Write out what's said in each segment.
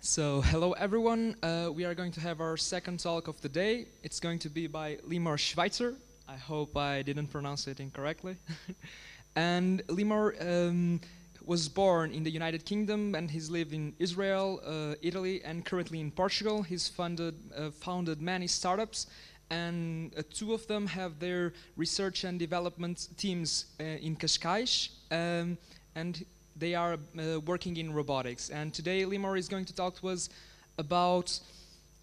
So, hello everyone. We are going to have our second talk of the day. It's going to be by Lamarr Schweitzer. I hope I didn't pronounce it incorrectly. And Limor was born in the United Kingdom, and he's lived in Israel, Italy, and currently in Portugal. He's founded many startups, and two of them have their research and development teams in Cascais. And they are working in robotics. And today Limor is going to talk to us about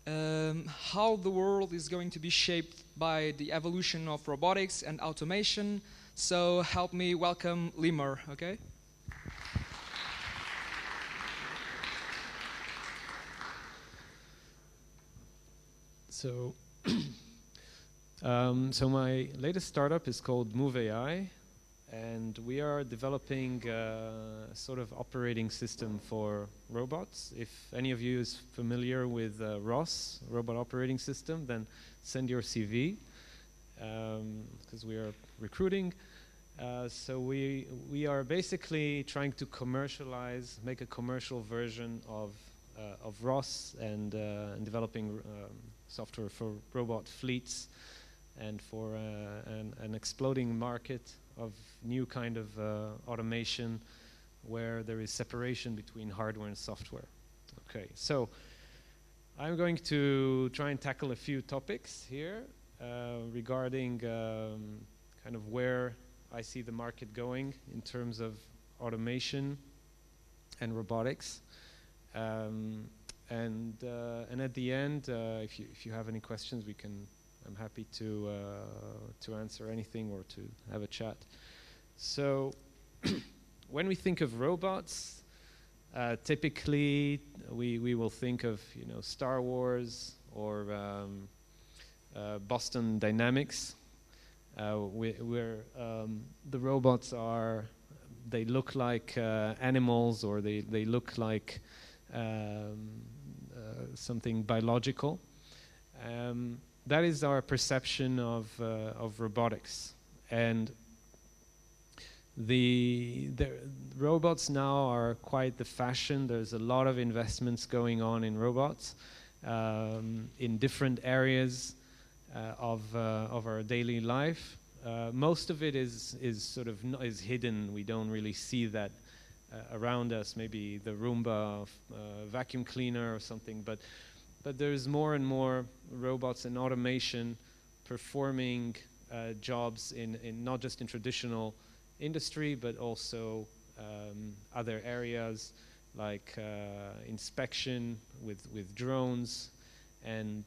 how the world is going to be shaped by the evolution of robotics and automation. So help me welcome Limor, okay? So, so my latest startup is called Move AI, and we are developing a sort of operating system for robots. If any of you is familiar with ROS, Robot Operating System, then send your CV, because we are recruiting. So we are basically trying to commercialize, make a commercial version of ROS, and developing software for robot fleets and for an exploding market of new kind of automation where there is separation between hardware and software. Okay, so I'm going to try and tackle a few topics here regarding kind of where I see the market going in terms of automation and robotics. And at the end, if you have any questions, I'm happy to answer anything or to have a chat. So, when we think of robots, typically we will think of Star Wars or Boston Dynamics, where the robots they look like animals, or they look like something biological. That is our perception of robotics, and the robots now are quite the fashion. There's a lot of investments going on in robots in different areas of our daily life. Most of it is sort of is hidden. We don't really see that around us. Maybe the Roomba vacuum cleaner or something, but there's more and more robots and automation performing jobs in not just in traditional industry, but also other areas like inspection with drones and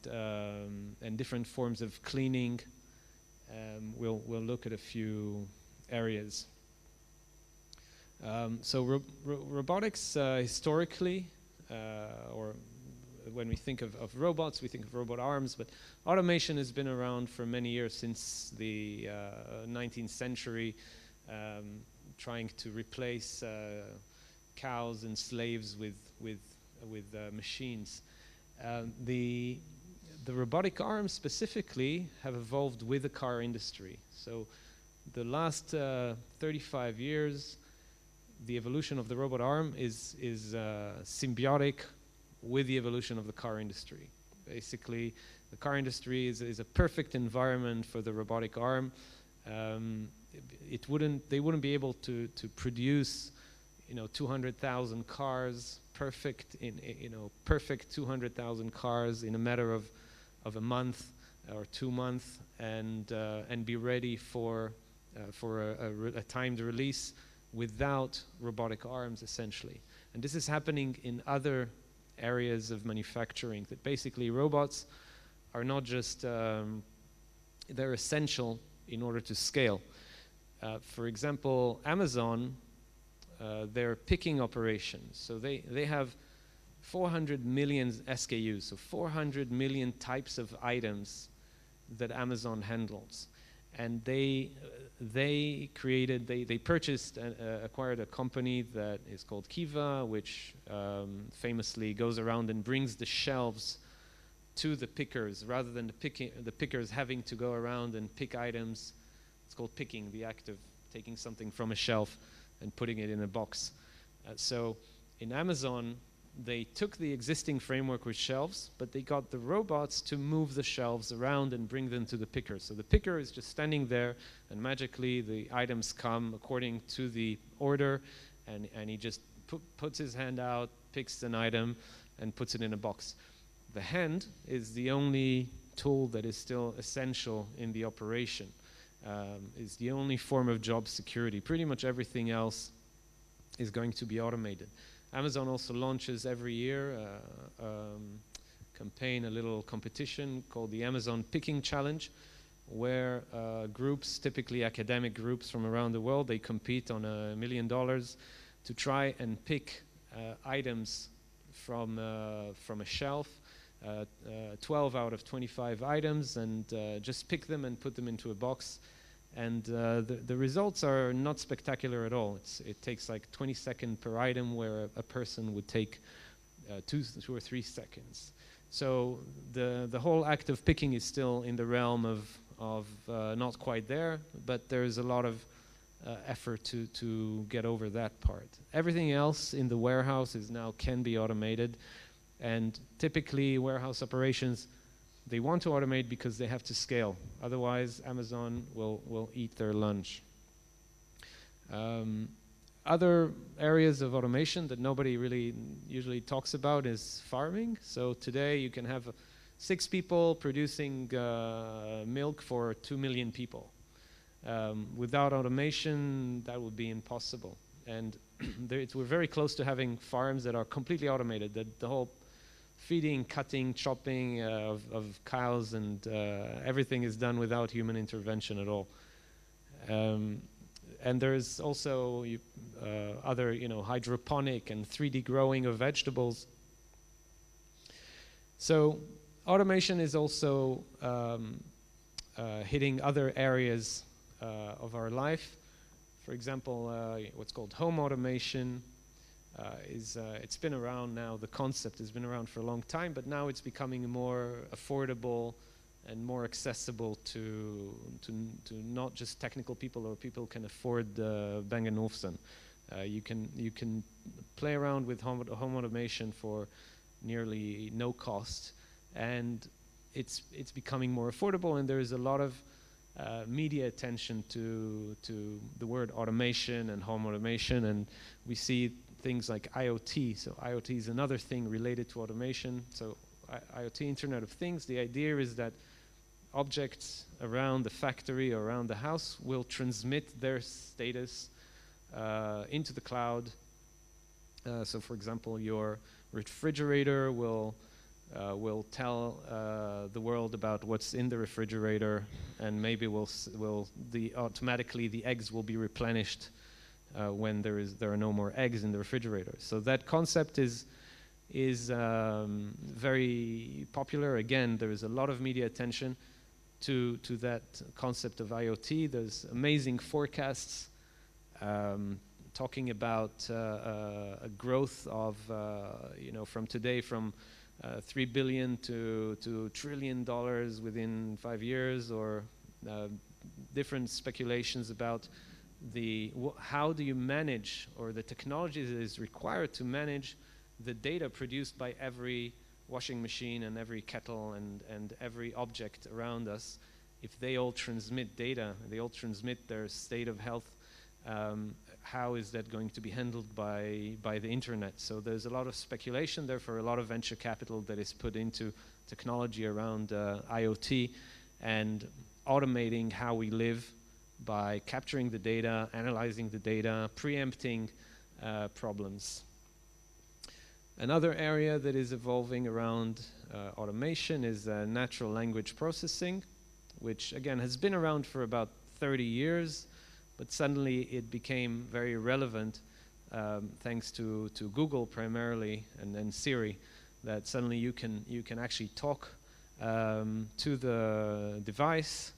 different forms of cleaning. We'll look at a few areas. So robotics historically, or when we think of robots, we think of robot arms, but automation has been around for many years, since the 19th century, trying to replace cows and slaves with machines. The robotic arms specifically have evolved with the car industry. So the last 35 years, the evolution of the robot arm is symbiotic with the evolution of the car industry. Basically, the car industry is a perfect environment for the robotic arm. They wouldn't be able to produce 200,000 cars, perfect 200,000 cars in a matter of a month or 2 months, and be ready for a timed release without robotic arms, essentially. And this is happening in other areas of manufacturing, that basically robots are not just they're essential in order to scale. For example, Amazon, their picking operations, so they have 400 million SKUs, so 400 million types of items that Amazon handles. And they acquired a company that is called Kiva, which famously goes around and brings the shelves to the pickers, rather than the pickers having to go around and pick items. It's called picking, the act of taking something from a shelf and putting it in a box. So in Amazon, they took the existing framework with shelves, but they got the robots to move the shelves around and bring them to the picker. So the picker is just standing there, and magically the items come according to the order, and he just puts his hand out, picks an item, and puts it in a box. The hand is the only tool that is still essential in the operation. Is the only form of job security. Pretty much everything else is going to be automated. Amazon also launches every year campaign, a little competition called the Amazon Picking Challenge, where groups, typically academic groups from around the world, they compete on $1 million to try and pick items from a shelf, 12 out of 25 items, and just pick them and put them into a box. And the results are not spectacular at all. It takes like 20 seconds per item, where a person would take 2 or 3 seconds. So the whole act of picking is still in the realm of not quite there, but there's a lot of effort to get over that part. Everything else in the warehouse can be automated, and typically warehouse operations, they want to automate because they have to scale. Otherwise, Amazon will eat their lunch. Other areas of automation that nobody really usually talks about is farming. So today you can have 6 people producing milk for 2 million people. Without automation, that would be impossible. And we're very close to having farms that are completely automated, that the whole feeding, cutting, chopping of cows and everything is done without human intervention at all. And there's also other, hydroponic and 3D growing of vegetables. So automation is also hitting other areas of our life. For example, what's called home automation. It's been around now, the concept has been around for a long time, but now it's becoming more affordable and more accessible to not just technical people or people who can afford Bang & Olufsen. You can play around with home automation for nearly no cost, and it's becoming more affordable, and there is a lot of media attention to the word automation and home automation, and we see things like IoT. So IoT is another thing related to automation. So IoT, Internet of Things, the idea is that objects around the factory or around the house will transmit their status into the cloud. So for example, your refrigerator will tell the world about what's in the refrigerator, and maybe automatically the eggs will be replenished when there are no more eggs in the refrigerator. So that concept is very popular. Again, there is a lot of media attention to that concept of IoT. There's amazing forecasts talking about a growth of from today from $3 billion to $1 trillion within 5 years, or different speculations about how do you manage, or the technology that is required to manage the data produced by every washing machine and every kettle and every object around us. If they all transmit data, they all transmit their state of health, how is that going to be handled by the internet? So there's a lot of speculation, therefore a lot of venture capital that is put into technology around IoT and automating how we live by capturing the data, analyzing the data, preempting problems. Another area that is evolving around automation is natural language processing, which again has been around for about 30 years, but suddenly it became very relevant thanks to Google primarily, and then Siri, that suddenly you can actually talk to the device,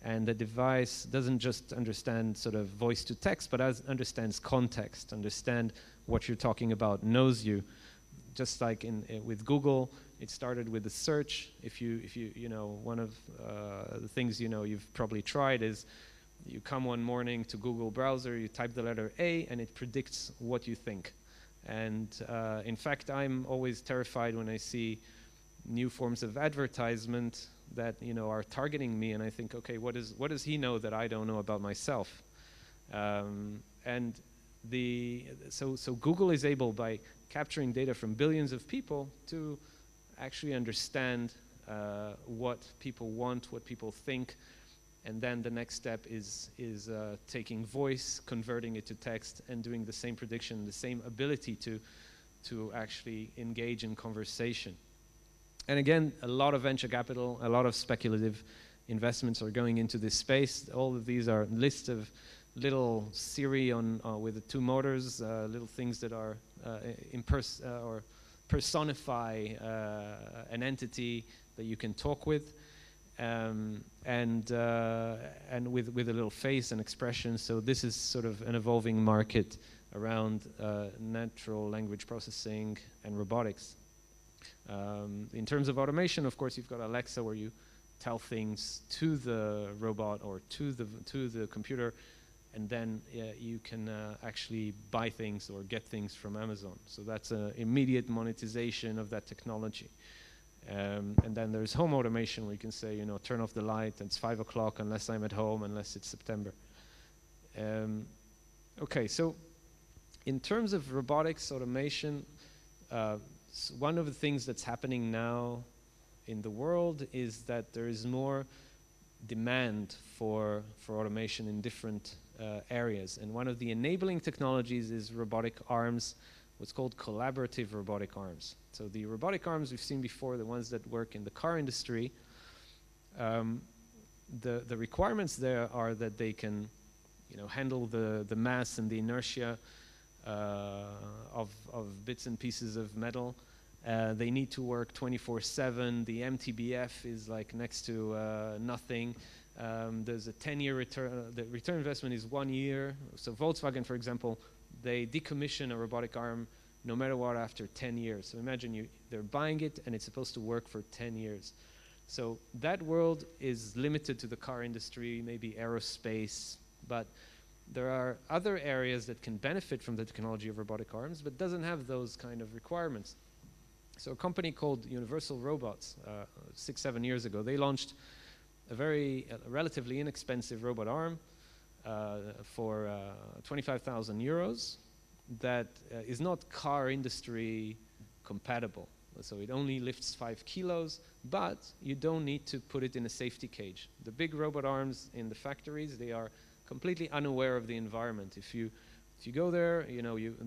and the device doesn't just understand sort of voice to text, but understands context, understand what you're talking about, knows you. Just like with Google, it started with the search. If you one of the things you've probably tried is you come one morning to Google browser, you type the letter A, and it predicts what you think. And in fact, I'm always terrified when I see new forms of advertisement that are targeting me, and I think, okay, what does he know that I don't know about myself? And so Google is able, by capturing data from billions of people, to actually understand what people want, what people think, and then the next step is taking voice, converting it to text, and doing the same prediction, the same ability to actually engage in conversation. And again, a lot of venture capital, a lot of speculative investments are going into this space. All of these are lists of little Siri with the 2 motors, little things that are or personify an entity that you can talk with, and with a little face and expression. So this is sort of an evolving market around natural language processing and robotics. In terms of automation, of course, you've got Alexa, where you tell things to the robot or to the computer, and then you can actually buy things or get things from Amazon. So that's an immediate monetization of that technology. And then there's home automation, where you can say, turn off the light, it's 5 o'clock unless I'm at home, unless it's September. Okay, so in terms of robotics automation, one of the things that's happening now in the world is that there is more demand for automation in different areas. And one of the enabling technologies is robotic arms, what's called collaborative robotic arms. So the robotic arms we've seen before, the ones that work in the car industry, the requirements there are that they can handle the mass and the inertia of bits and pieces of metal. They need to work 24/7. The MTBF is like next to nothing. There's a 10-year return. The return investment is 1 year. So Volkswagen, for example, they decommission a robotic arm no matter what after 10 years. So imagine they're buying it and it's supposed to work for 10 years. So that world is limited to the car industry, maybe aerospace, but there are other areas that can benefit from the technology of robotic arms, but doesn't have those kind of requirements. So a company called Universal Robots, 6-7 years ago, they launched a relatively inexpensive robot arm for 25,000 euros that is not car industry compatible. So it only lifts 5 kilos, but you don't need to put it in a safety cage. The big robot arms in the factories, they are completely unaware of the environment. If you go there,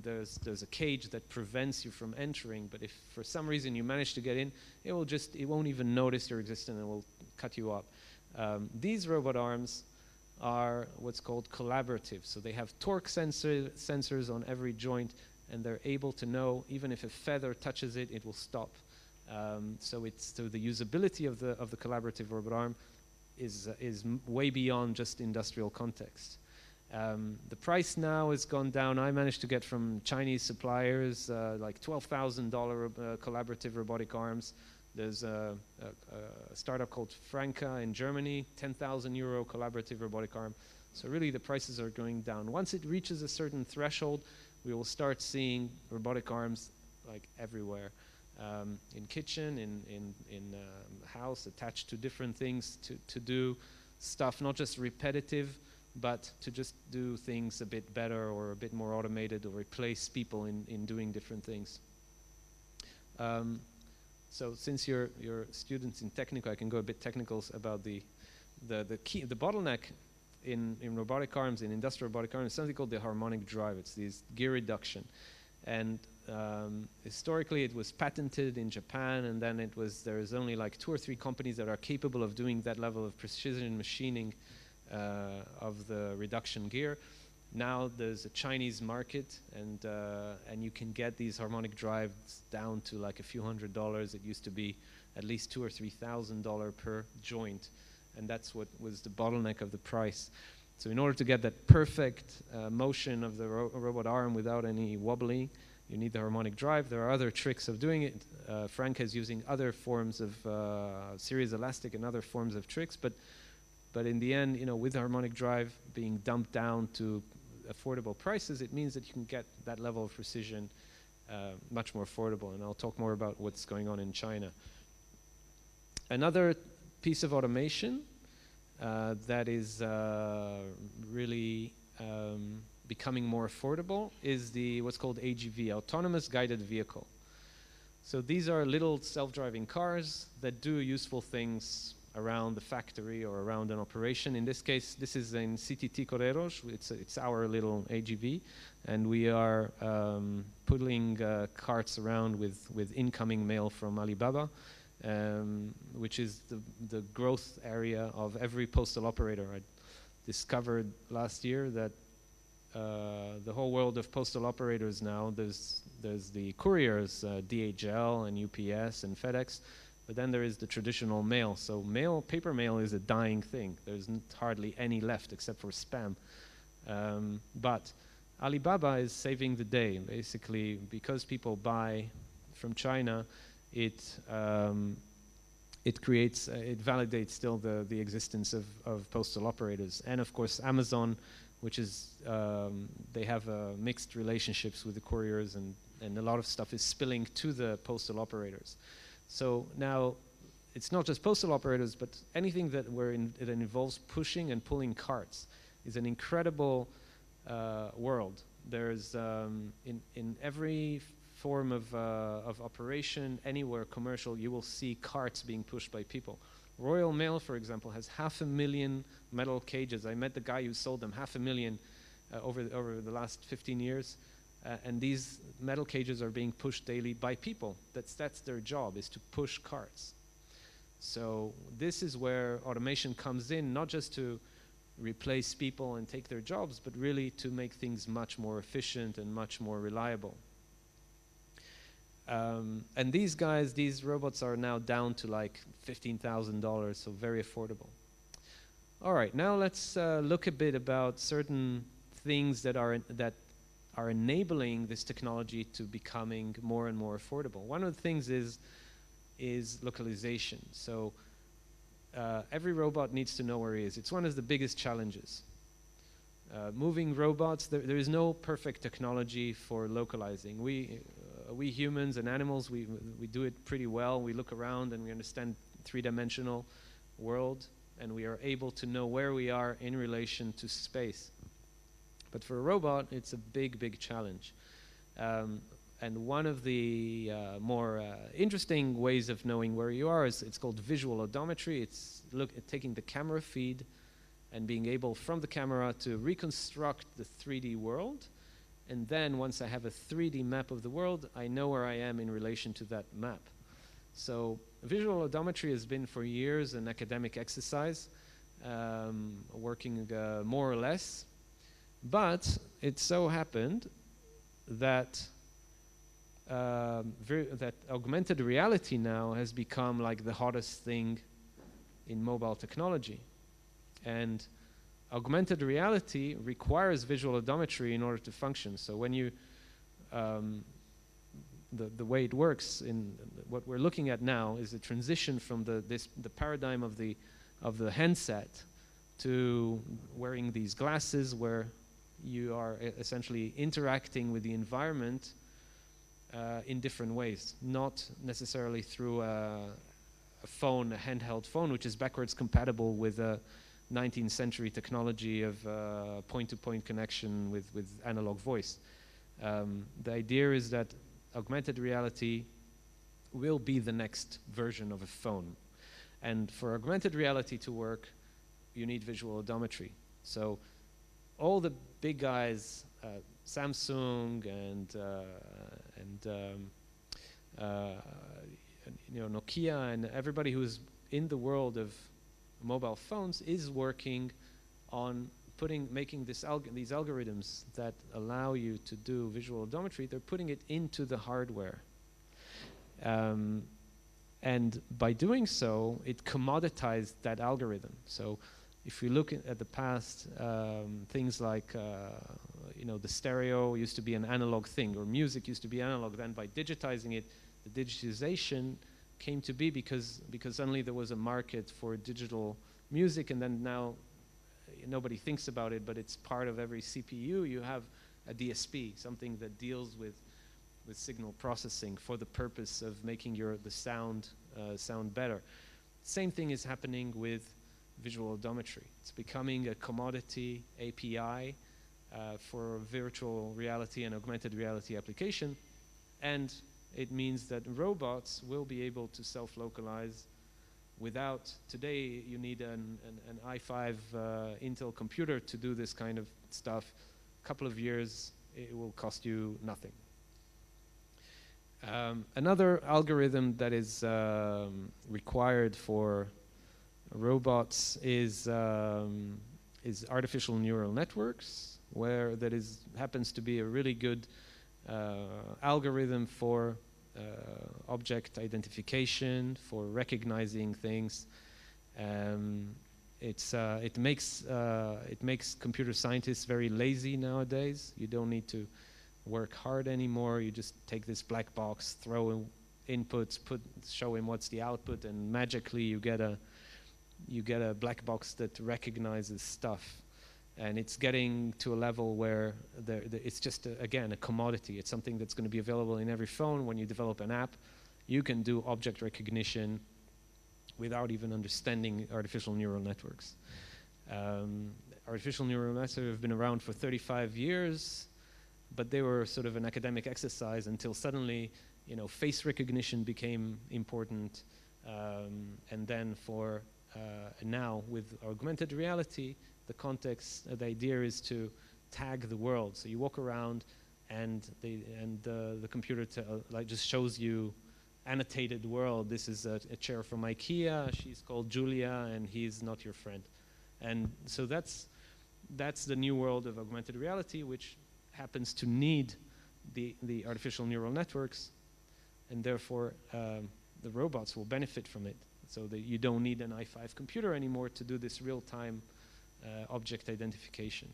there's a cage that prevents you from entering, but if for some reason you manage to get in, it won't even notice your existence and it will cut you up. These robot arms are what's called collaborative. So they have torque sensors on every joint, and they're able to know even if a feather touches it, it will stop. So the usability of the collaborative robot arm is way beyond just industrial context. The price now has gone down. I managed to get from Chinese suppliers like $12,000 collaborative robotic arms. There's a startup called Franca in Germany, 10,000 euro collaborative robotic arm. So really the prices are going down. Once it reaches a certain threshold, we will start seeing robotic arms like everywhere. In kitchen, in house, attached to different things to do stuff, not just repetitive, but to just do things a bit better or a bit more automated, or replace people in doing different things. So since you're students in technical, I can go a bit technical about the bottleneck in robotic arms, in industrial robotic arms, is something called the harmonic drive. It's this gear reduction. And historically it was patented in Japan, and then there's only like 2 or 3 companies that are capable of doing that level of precision machining of the reduction gear. Now there's a Chinese market, and you can get these harmonic drives down to like a few $100s. It used to be at least $2,000 or $3,000 per joint, and that's what was the bottleneck of the price. So in order to get that perfect motion of the robot arm without any wobbling, you need the harmonic drive. There are other tricks of doing it. Frank is using other forms of series elastic and other forms of tricks, but in the end, with the harmonic drive being dumped down to affordable prices, it means that you can get that level of precision much more affordable. And I'll talk more about what's going on in China. Another piece of automation that is really becoming more affordable is what's called AGV, Autonomous Guided Vehicle. So these are little self-driving cars that do useful things around the factory or around an operation. In this case, this is in CTT Correiros. It's our little AGV, and we are pulling carts around with incoming mail from Alibaba, which is the growth area of every postal operator. I discovered last year that the whole world of postal operators now, there's the couriers, DHL and UPS and FedEx, but then there is the traditional mail. So paper mail is a dying thing. There's hardly any left except for spam. But Alibaba is saving the day, basically, because people buy from China. It validates still the existence of postal operators. And of course Amazon, which is, they have mixed relationships with the couriers, and a lot of stuff is spilling to the postal operators. So now it's not just postal operators, but anything that involves pushing and pulling carts is an incredible world. There's in every form of operation, anywhere commercial, you will see carts being pushed by people. Royal Mail, for example, has 500,000 metal cages. I met the guy who sold them, 500,000 over the last 15 years. And these metal cages are being pushed daily by people. That's their job, is to push carts. So this is where automation comes in, not just to replace people and take their jobs, but really to make things much more efficient and much more reliable. And these robots are now down to like $15,000, so very affordable. All right, now let's look a bit about certain things that are enabling this technology to becoming more and more affordable. One of the things is localization. So every robot needs to know where he is. It's one of the biggest challenges. Moving robots, there is no perfect technology for localizing. We humans and animals, we do it pretty well. We look around and we understand three-dimensional world, and we are able to know where we are in relation to space. But for a robot, it's a big, big challenge. And one of the more interesting ways of knowing where you are it's called visual odometry. It's taking the camera feed and being able from the camera to reconstruct the 3D world. And then once I have a 3D map of the world, I know where I am in relation to that map. So visual odometry has been for years an academic exercise, working more or less. But it so happened that that augmented reality now has become like the hottest thing in mobile technology. And augmented reality requires visual odometry in order to function. So when you, the way it works in what we're looking at now is a transition from the paradigm of the handset to wearing these glasses where you are essentially interacting with the environment in different ways, not necessarily through a phone, a handheld phone, which is backwards compatible with a 19th century technology of point-to-point connection with analog voice. The idea is that augmented reality will be the next version of a phone. And for augmented reality to work, you need visual odometry. So all the big guys, Samsung and Nokia and everybody who's in the world of mobile phones is working on making these algorithms that allow you to do visual odometry. They're putting it into the hardware. And by doing so, it commoditized that algorithm. So if we look at the past, things like, the stereo used to be an analog thing, or music used to be analog. Then by digitizing it, the digitization came to be because suddenly there was a market for digital music, and then now nobody thinks about it, but it's part of every CPU. You have a DSP, something that deals with signal processing for the purpose of making the sound sound better. Same thing is happening with visual odometry. It's becoming a commodity API for virtual reality and augmented reality application, and it means that robots will be able to self-localize without, today you need an i5 Intel computer to do this kind of stuff. A couple of years, it will cost you nothing. Another algorithm that is required for robots is artificial neural networks, where happens to be a really good algorithm for object identification, for recognizing things. It makes computer scientists very lazy nowadays. You don't need to work hard anymore. You just take this black box, throw in inputs, show him what's the output, and magically you get a black box that recognizes stuff. And it's getting to a level where it's just, again, a commodity. It's something that's going to be available in every phone. When you develop an app, you can do object recognition without even understanding artificial neural networks. Artificial neural networks have been around for 35 years, but they were sort of an academic exercise until suddenly, face recognition became important. And then now with augmented reality, the idea is to tag the world. So you walk around, and the computer just shows you annotated world. This is a chair from IKEA. She's called Julia, and he's not your friend. And so that's the new world of augmented reality, which happens to need the artificial neural networks, and therefore the robots will benefit from it. So that you don't need an i5 computer anymore to do this real-time object identification.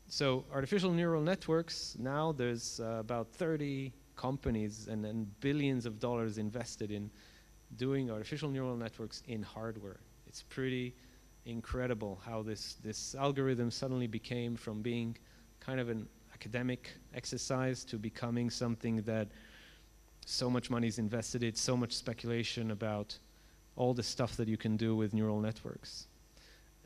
So artificial neural networks, now there's about 30 companies and billions of dollars invested in doing artificial neural networks in hardware. It's pretty incredible how this algorithm suddenly became from being kind of an academic exercise to becoming something that so much money is invested in, so much speculation about all the stuff that you can do with neural networks.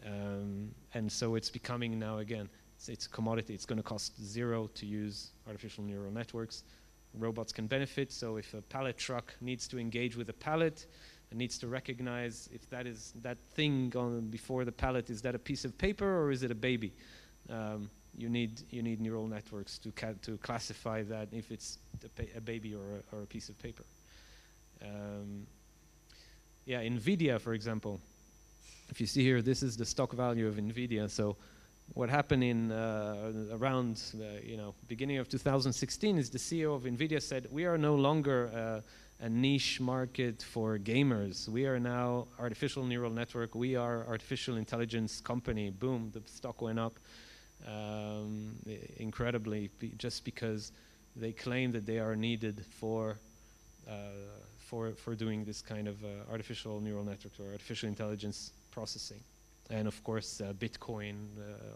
And so it's becoming now, again, it's a commodity. It's going to cost zero to use artificial neural networks. Robots can benefit. So if a pallet truck needs to engage with a pallet and needs to recognize if that thing before the pallet, is that a piece of paper or is it a baby? You need neural networks to classify that if it's a baby or a piece of paper. Yeah, NVIDIA, for example. If you see here, this is the stock value of NVIDIA. So what happened in around beginning of 2016 is the CEO of NVIDIA said, we are no longer a niche market for gamers. We are now artificial neural network. We are artificial intelligence company. Boom, the stock went up incredibly, just because they claim that they are needed for doing this kind of artificial neural network or artificial intelligence processing. And of course, Bitcoin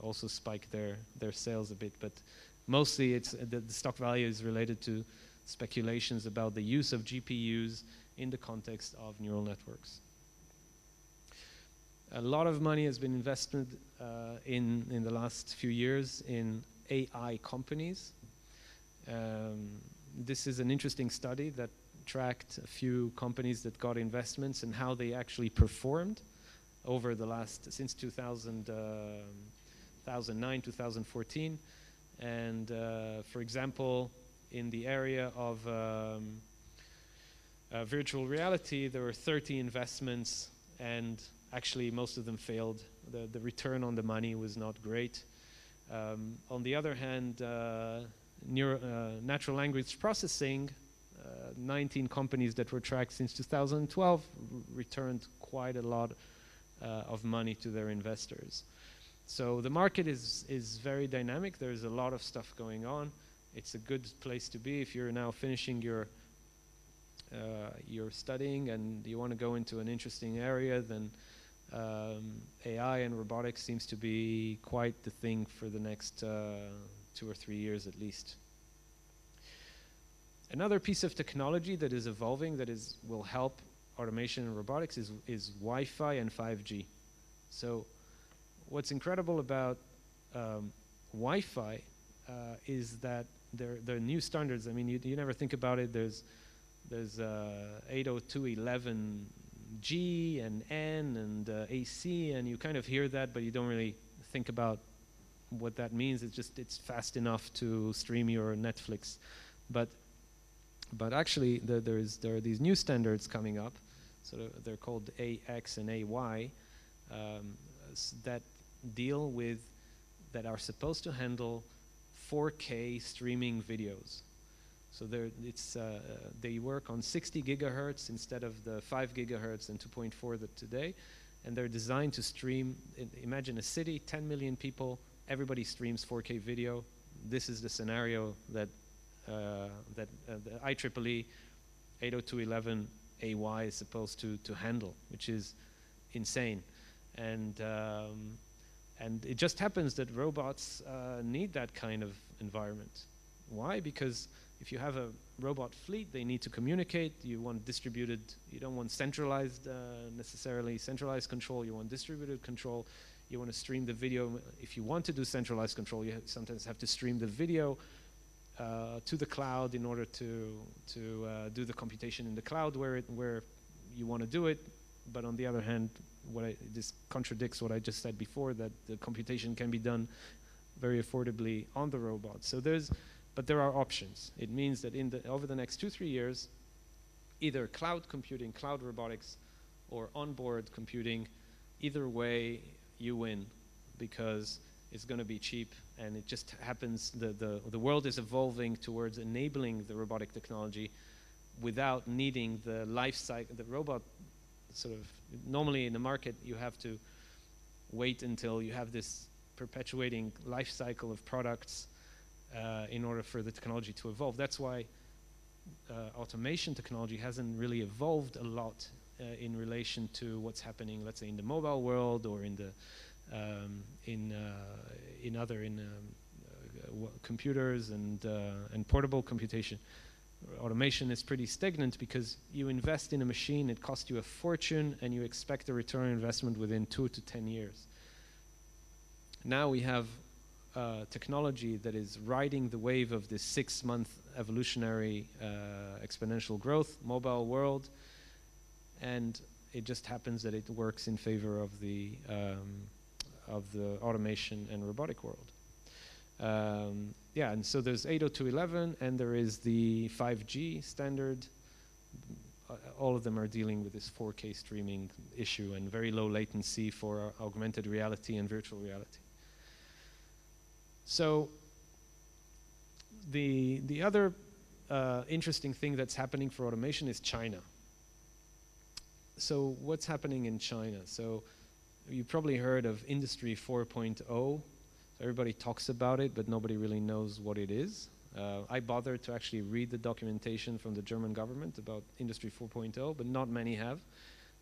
also spiked their sales a bit, but mostly the stock value is related to speculations about the use of GPUs in the context of neural networks. A lot of money has been invested in the last few years in AI companies. This is an interesting study that tracked a few companies that got investments and how they actually performed over the since 2009, 2014. And for example, in the area of virtual reality, there were 30 investments, and actually most of them failed. The return on the money was not great. On the other hand, natural language processing, 19 companies that were tracked since 2012 returned quite a lot of money to their investors. So the market is very dynamic. There's a lot of stuff going on. It's a good place to be if you're now finishing your studying and you want to go into an interesting area. Then AI and robotics seems to be quite the thing for the next 2 or 3 years at least. Another piece of technology that is evolving that will help automation and robotics is Wi-Fi and 5G. So what's incredible about Wi-Fi is that there are new standards. I mean, you never think about it. There's 802.11g and N and AC, and you kind of hear that, but you don't really think about what that means. It's fast enough to stream your Netflix, but actually there are these new standards coming up. So they're called AX and AY that are supposed to handle 4K streaming videos. So they work on 60 gigahertz instead of the 5 gigahertz and 2.4 that today, and they're designed to stream. Imagine a city, 10 million people, everybody streams 4K video. This is the scenario that the IEEE 802.11ay is supposed to handle, which is insane. And it just happens that robots need that kind of environment. Why? Because if you have a robot fleet, they need to communicate. You want distributed, you don't want centralized, necessarily centralized control. You want distributed control. You want to stream the video. If you want to do centralized control, you sometimes have to stream the video to the cloud in order to do the computation in the cloud where you want to do it. But on the other hand, this contradicts what I just said before, that the computation can be done very affordably on the robot. So but there are options. It means that over the next 2-3 years, either cloud computing, cloud robotics, or onboard computing, either way you win, because it's going to be cheap, and it just happens the world is evolving towards enabling the robotic technology without needing the life cycle. The robot sort of, normally in the market you have to wait until you have this perpetuating life cycle of products in order for the technology to evolve. That's why automation technology hasn't really evolved a lot in relation to what's happening, let's say, in the mobile world or in the computers and portable computation. Automation is pretty stagnant because you invest in a machine, it costs you a fortune, and you expect a return on investment within 2 to 10 years. Now we have technology that is riding the wave of this 6-month evolutionary exponential growth, mobile world, and it just happens that it works in favor of the automation and robotic world. Yeah, and so there's 802.11 and there is the 5G standard. All of them are dealing with this 4K streaming issue and very low latency for augmented reality and virtual reality. So the other interesting thing that's happening for automation is China. So what's happening in China? So you probably heard of Industry 4.0. Everybody talks about it, but nobody really knows what it is. I bothered to actually read the documentation from the German government about Industry 4.0, but not many have.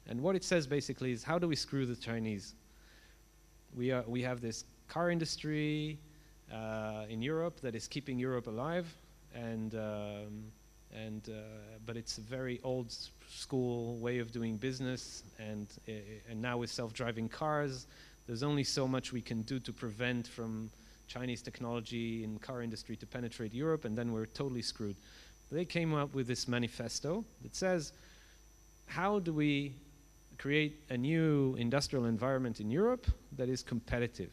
And what it says basically is, how do we screw the Chinese? We have this car industry in Europe that is keeping Europe alive, but it's a very old school way of doing business, and now with self-driving cars, there's only so much we can do to prevent from Chinese technology in car industry to penetrate Europe, and then we're totally screwed. They came up with this manifesto that says, how do we create a new industrial environment in Europe that is competitive?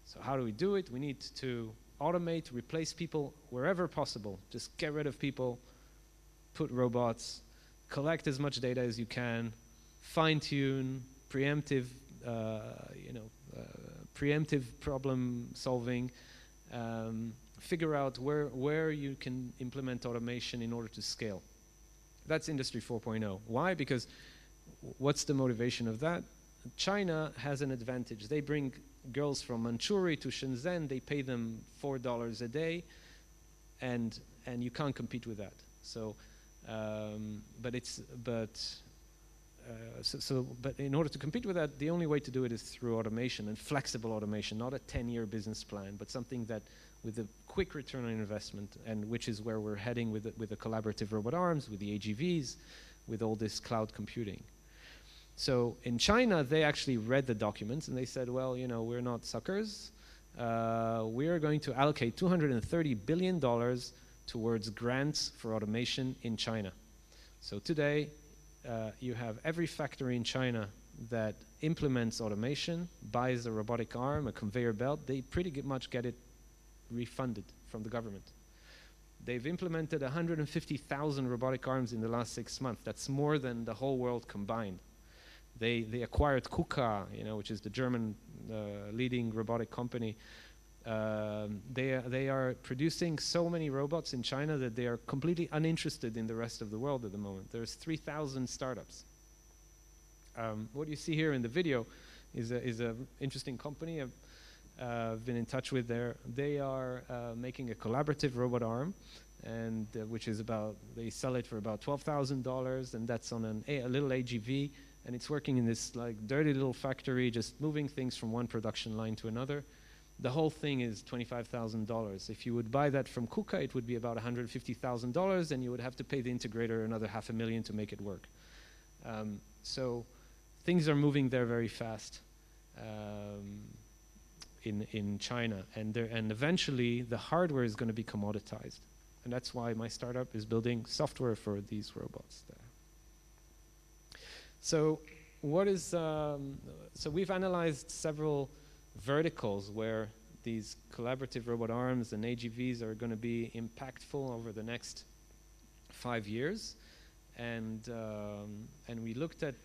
So how do we do it? We need to automate, replace people wherever possible. Just get rid of people, put robots, collect as much data as you can, fine-tune, preemptive problem solving, figure out where you can implement automation in order to scale. That's Industry 4.0. Why? Because what's the motivation of that? China has an advantage. They bring girls from Manchuria to Shenzhen, they pay them $4 a day, and you can't compete with that. So, but in order to compete with that, the only way to do it is through automation and flexible automation, not a 10-year business plan, but something that with a quick return on investment, and which is where we're heading with the collaborative robot arms, with the AGVs, with all this cloud computing. So in China, they actually read the documents and they said, well, you know, we're not suckers. We are going to allocate $230 billion towards grants for automation in China. So today, you have every factory in China that implements automation, buys a robotic arm, a conveyor belt, they pretty much get it refunded from the government. They've implemented 150,000 robotic arms in the last 6 months. That's more than the whole world combined. They acquired KUKA, you know, which is the German leading robotic company. They are producing so many robots in China that they are completely uninterested in the rest of the world at the moment. There's 3,000 startups. What you see here in the video is a interesting company I've been in touch with there. They are making a collaborative robot arm, and which is about, they sell it for about $12,000, and that's on a little AGV, and it's working in this like dirty little factory, just moving things from one production line to another. The whole thing is $25,000. If you would buy that from KUKA, it would be about $150,000, and you would have to pay the integrator another $500,000 to make it work. So things are moving there very fast in China, and eventually the hardware is going to be commoditized, and that's why my startup is building software for these robots there. So what is so we've analyzed several verticals where these collaborative robot arms and AGVs are going to be impactful over the next 5 years, and we looked at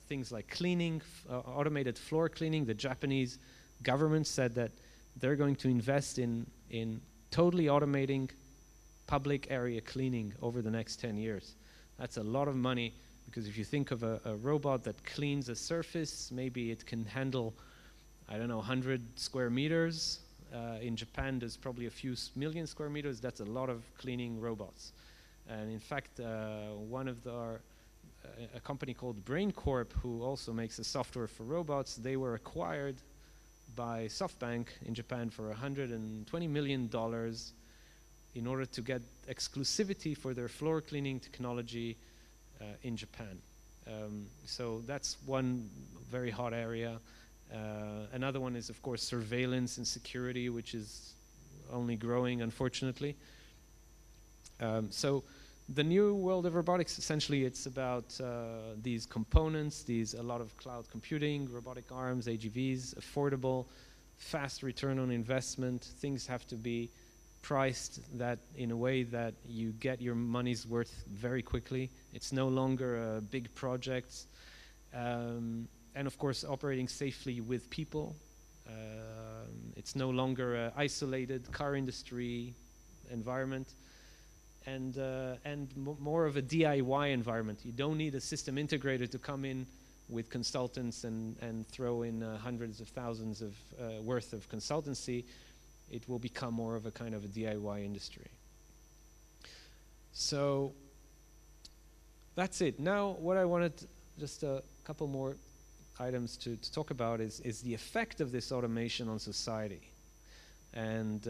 things like cleaning, automated floor cleaning. The Japanese government said that they're going to invest in totally automating public area cleaning over the next 10 years. That's a lot of money, because if you think of a robot that cleans a surface, maybe it can handle, I don't know, 100 square meters. In Japan, there's probably a few million square meters. That's a lot of cleaning robots. And in fact, a company called BrainCorp, who also makes a software for robots, they were acquired by SoftBank in Japan for $120 million in order to get exclusivity for their floor cleaning technology in Japan. So that's one very hot area. Another one is, of course, surveillance and security, which is only growing, unfortunately. So the new world of robotics, essentially, it's about these components, a lot of cloud computing, robotic arms, AGVs, affordable, fast return on investment. Things have to be priced that in a way that you get your money's worth very quickly. It's no longer big projects. And of course, operating safely with people. It's no longer an isolated car industry environment. And more of a DIY environment. You don't need a system integrator to come in with consultants and throw in hundreds of thousands of worth of consultancy. It will become more of a kind of a DIY industry. So that's it. Now, what I wanted, just a couple more items to talk about is the effect of this automation on society. And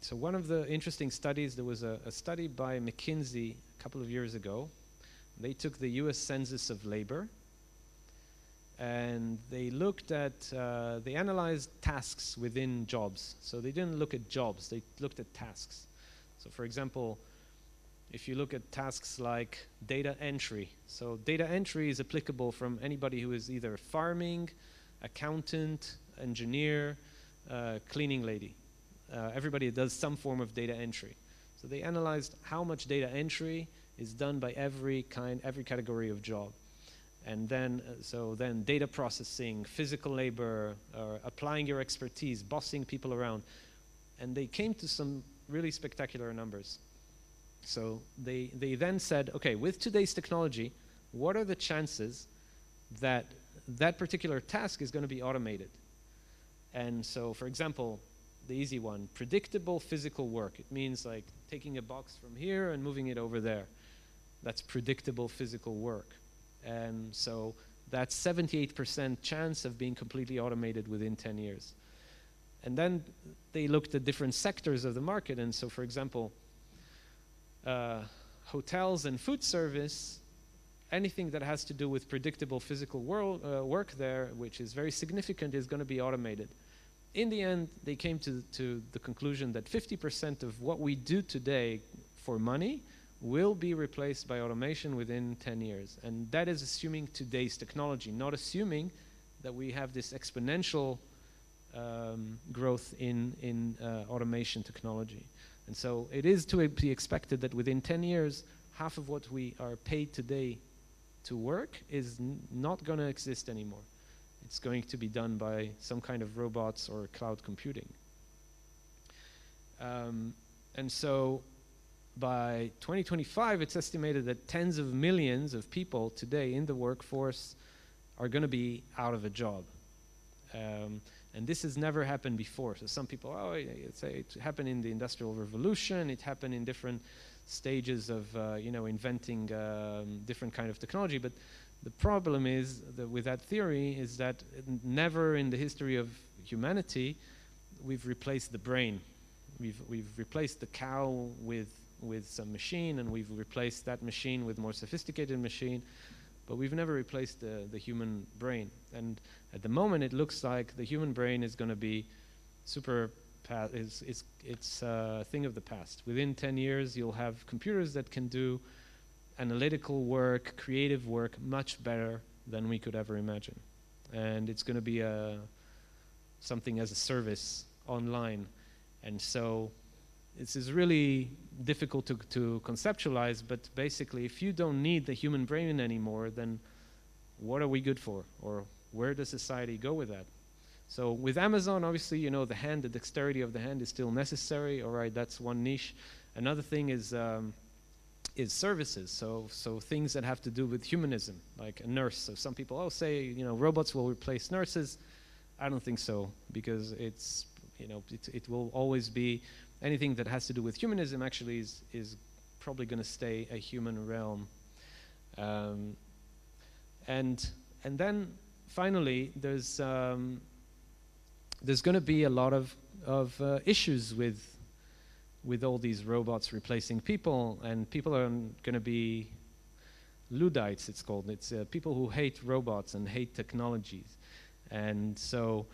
so one of the interesting studies, there was a study by McKinsey a couple of years ago. They took the US Census of Labor, and they looked at, they analyzed tasks within jobs. So they didn't look at jobs, they looked at tasks. So for example, if you look at tasks like data entry. So data entry is applicable from anybody who is either farming, accountant, engineer, cleaning lady. Everybody does some form of data entry. So they analyzed how much data entry is done by every category of job. And then, then data processing, physical labor, applying your expertise, bossing people around. And they came to some really spectacular numbers. So they then said, okay, with today's technology, what are the chances that that particular task is going to be automated? And so, for example, the easy one, predictable physical work. It means like taking a box from here and moving it over there. That's predictable physical work. And so that's 78% chance of being completely automated within 10 years. And then they looked at different sectors of the market. And so, for example, hotels and food service, anything that has to do with predictable physical work there, which is very significant, is going to be automated. In the end, they came to the conclusion that 50% of what we do today for money will be replaced by automation within 10 years. And that is assuming today's technology, not assuming that we have this exponential growth in automation technology. And so it is to be expected that within 10 years, half of what we are paid today to work is not going to exist anymore. It's going to be done by some kind of robots or cloud computing. And so by 2025, it's estimated that tens of millions of people today in the workforce are going to be out of a job. And this has never happened before. So some people, oh, it happened in the Industrial Revolution. It happened in different stages of, inventing different kind of technology. But the problem is that with that theory is that never in the history of humanity we've replaced the brain. We've replaced the cow with some machine, and we've replaced that machine with more sophisticated machine, but we've never replaced the human brain. And at the moment, it looks like the human brain is going to be it's a thing of the past. Within 10 years, you'll have computers that can do analytical work, creative work, much better than we could ever imagine. And it's going to be something as a service online. And so this is really difficult to conceptualize, but basically, if you don't need the human brain anymore, then what are we good for? Or where does society go with that? So with Amazon, obviously, the dexterity of the hand is still necessary. All right, that's one niche. Another thing is services. So things that have to do with humanism, like a nurse. So some people say, robots will replace nurses. I don't think so, because it will always be anything that has to do with humanism. Actually, is probably going to stay a human realm. And then finally, there's going to be a lot of issues with all these robots replacing people, and people are going to be Luddites, it's called. It's people who hate robots and hate technologies. And so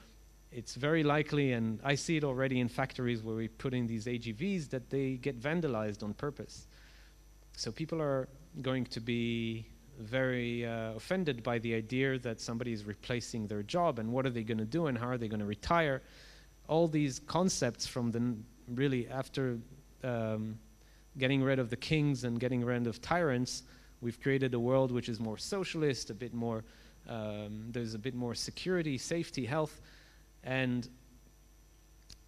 it's very likely, and I see it already in factories where we put in these AGVs, that they get vandalized on purpose. So people are going to be very offended by the idea that somebody is replacing their job, and what are they going to do, and how are they going to retire? All these concepts from the really after getting rid of the kings and getting rid of tyrants, we've created a world which is more socialist, a bit more, there's a bit more security, safety, health.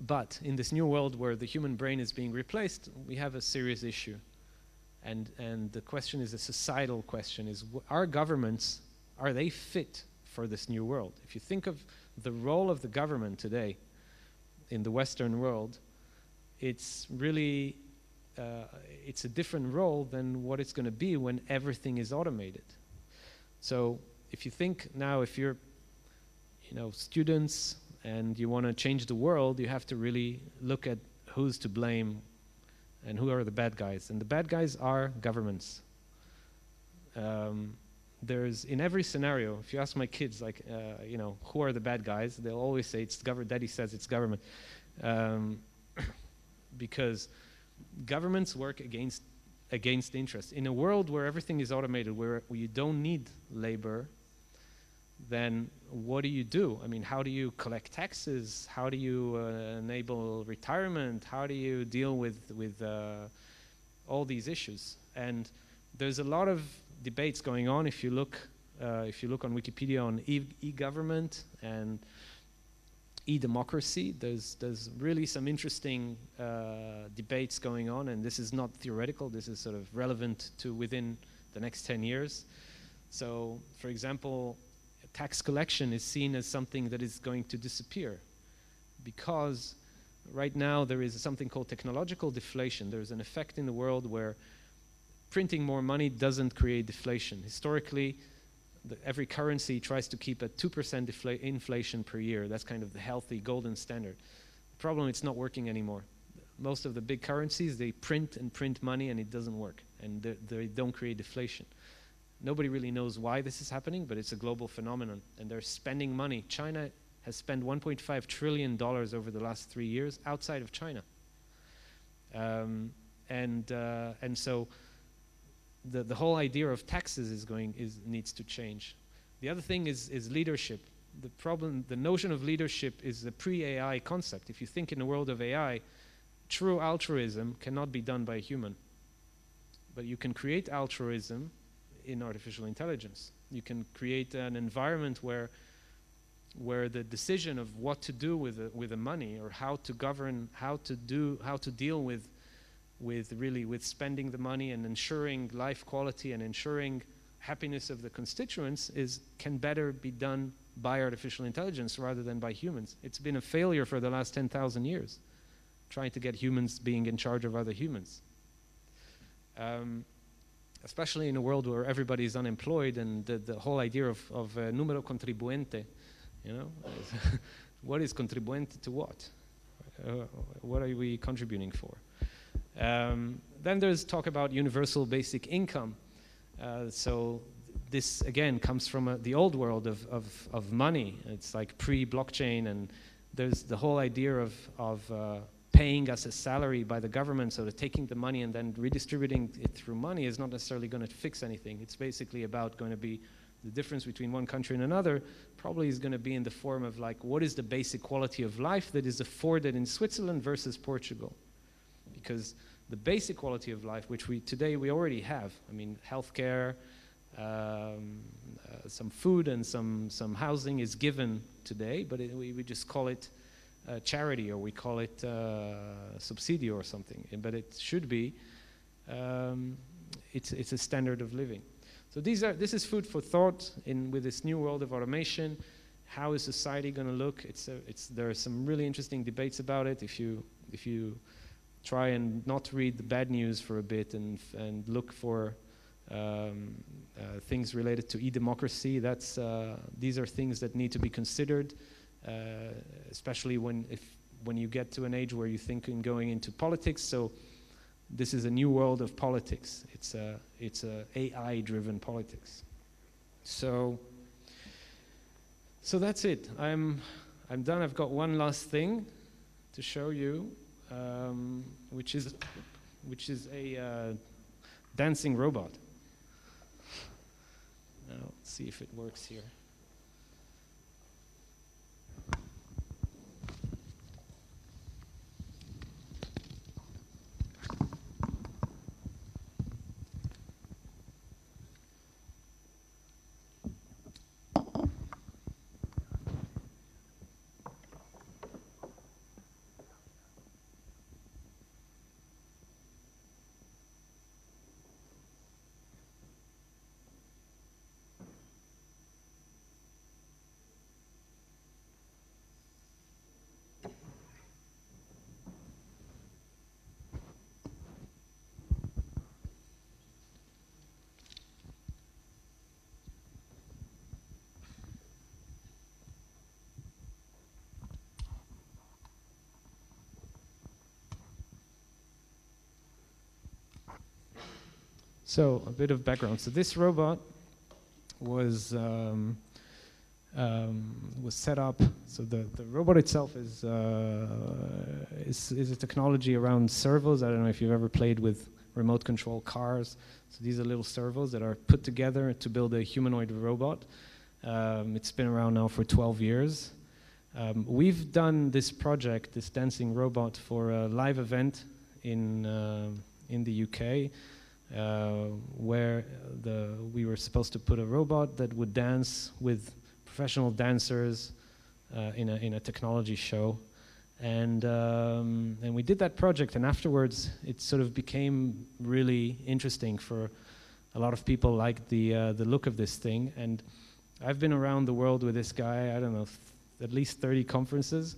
But in this new world where the human brain is being replaced, we have a serious issue. And the question is a societal question, is our governments, are they fit for this new world? If you think of the role of the government today in the Western world, it's really, it's a different role than what it's going to be when everything is automated. So if you think now, if you're, students and you want to change the world, you have to really look at who's to blame and who are the bad guys. And the bad guys are governments. There's, in every scenario, if you ask my kids, like, who are the bad guys, they'll always say it's government. Daddy says it's government. Because governments work against interests. In a world where everything is automated, where you don't need labor, then what do you do? I mean, how do you collect taxes? How do you enable retirement? How do you deal with all these issues? And there's a lot of debates going on. If you look on Wikipedia on e-government and e-democracy, there's really some interesting debates going on, and this is not theoretical. This is sort of relevant to within the next 10 years. So, for example, tax collection is seen as something that is going to disappear, because right now there is something called technological deflation. There's an effect in the world where printing more money doesn't create deflation. Historically, every currency tries to keep a 2% inflation per year. That's kind of the healthy golden standard. problem, it's not working anymore. Most of the big currencies, they print and print money and it doesn't work. And they don't create deflation. Nobody really knows why this is happening, but it's a global phenomenon. And they're spending money. China has spent $1.5 trillion over the last 3 years outside of China. And so the whole idea of taxes needs to change. The other thing is leadership. The notion of leadership is a pre-AI concept. If you think in the world of AI, true altruism cannot be done by a human. But you can create altruism in artificial intelligence. You can create an environment where the decision of what to do with the money, or how to govern, how to deal with spending the money and ensuring life quality and ensuring happiness of the constituents can better be done by artificial intelligence rather than by humans. It's been a failure for the last 10,000 years, trying to get humans being in charge of other humans. Especially in a world where everybody is unemployed, and the whole idea of numero contribuente, you know, what is contribuente to what? What are we contributing for? Then there's talk about universal basic income. So this again comes from the old world of money. It's like pre-blockchain, and there's the whole idea of paying us a salary by the government, so that taking the money and then redistributing it through money is not necessarily going to fix anything. It's basically about going to be the difference between one country and another probably is going to be in the form of like, what is the basic quality of life that is afforded in Switzerland versus Portugal? Because the basic quality of life, which today we already have, I mean, healthcare, some food and some housing is given today, but we just call it charity, or we call it subsidy or something. But it should be, it's a standard of living. So this is food for thought with this new world of automation. How is society going to look? There are some really interesting debates about it. If you try and not read the bad news for a bit and look for things related to e-democracy, these are things that need to be considered, especially when you get to an age where you think in going into politics. So this is a new world of politics. It's a AI-driven politics. So that's it. I'm done. I've got one last thing to show you, which is a dancing robot. Now, let's see if it works here. So a bit of background. So this robot was set up. So the robot itself is a technology around servos. I don't know if you've ever played with remote control cars. So these are little servos that are put together to build a humanoid robot. It's been around now for 12 years. We've done this project, this dancing robot, for a live event in the UK. Where we were supposed to put a robot that would dance with professional dancers in a technology show, and we did that project. And afterwards, it sort of became really interesting for a lot of people. Liked the look of this thing, and I've been around the world with this guy. I don't know, at least 30 conferences.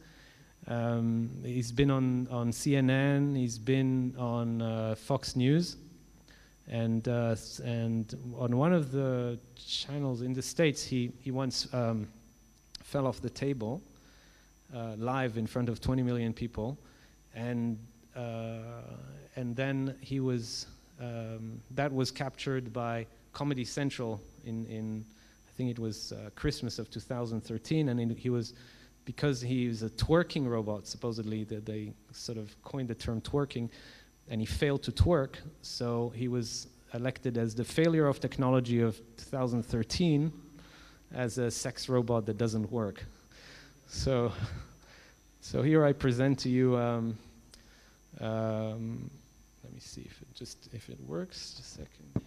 He's been on CNN. He's been on Fox News. And on one of the channels in the States, he once fell off the table live in front of 20 million people, and then he was that was captured by Comedy Central in I think it was Christmas of 2013, and he was, because he was a twerking robot, supposedly that they sort of coined the term twerking, and he failed to twerk, so he was elected as the failure of technology of 2013 as a sex robot that doesn't work. So here I present to you. Let me see if it works. Just a second.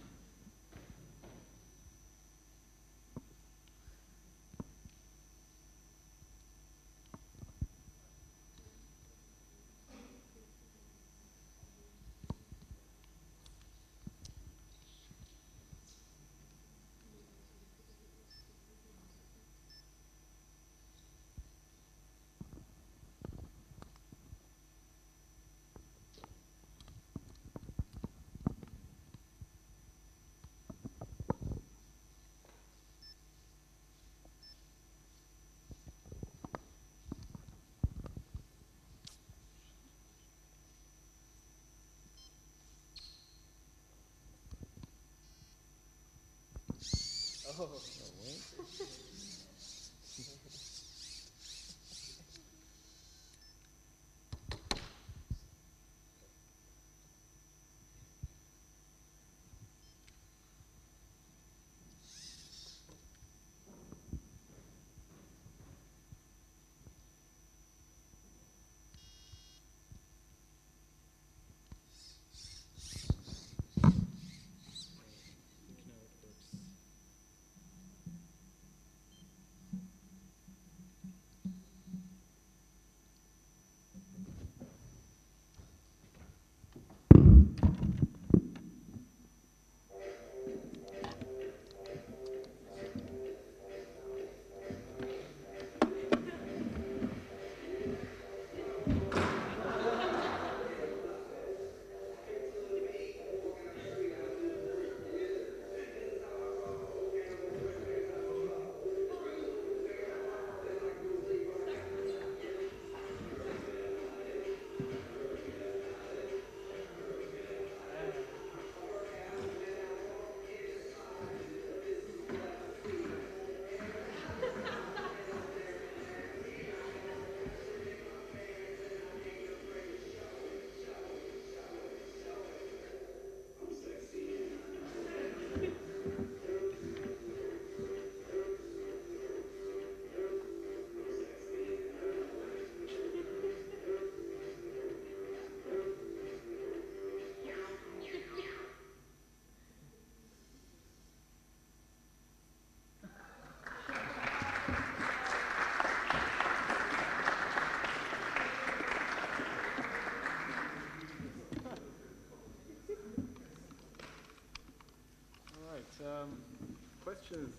Questions?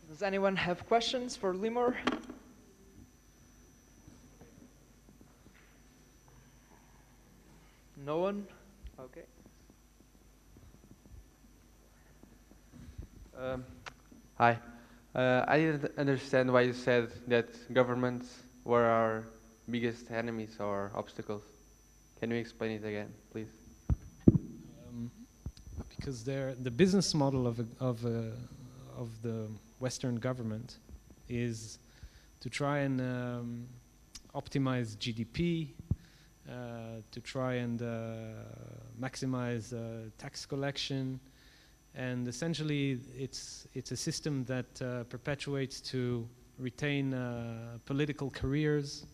Does anyone have questions for Limor? No one? Okay. Hi. I didn't understand why you said that governments were our biggest enemies or obstacles. Can you explain it again, please? Because the business model of the Western government is to try and optimize GDP, to try and maximize tax collection, and essentially it's a system that perpetuates to retain political careers.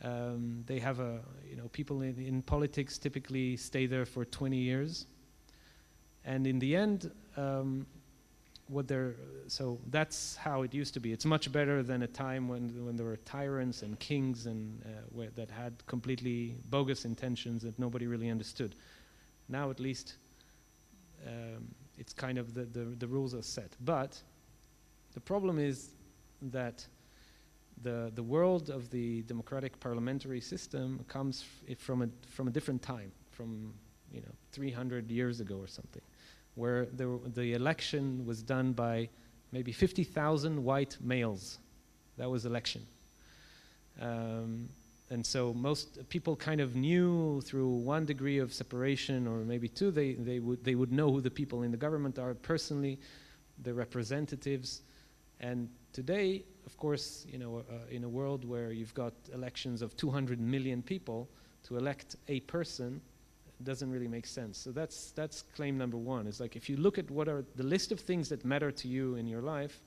They have people in politics typically stay there for 20 years. And in the end, so that's how it used to be. It's much better than a time when there were tyrants and kings and that had completely bogus intentions that nobody really understood. Now at least it's kind of the rules are set. But the problem is that the world of the democratic parliamentary system comes from a different time, from 300 years ago or something, where the election was done by maybe 50,000 white males. That was election. And so most people kind of knew through one degree of separation, or maybe two, they would know who the people in the government are personally, the representatives. And today, of course, you know, in a world where you've got elections of 200 million people, to elect a person doesn't really make sense. So that's claim number one. It's like, if you look at what are the list of things that matter to you in your life,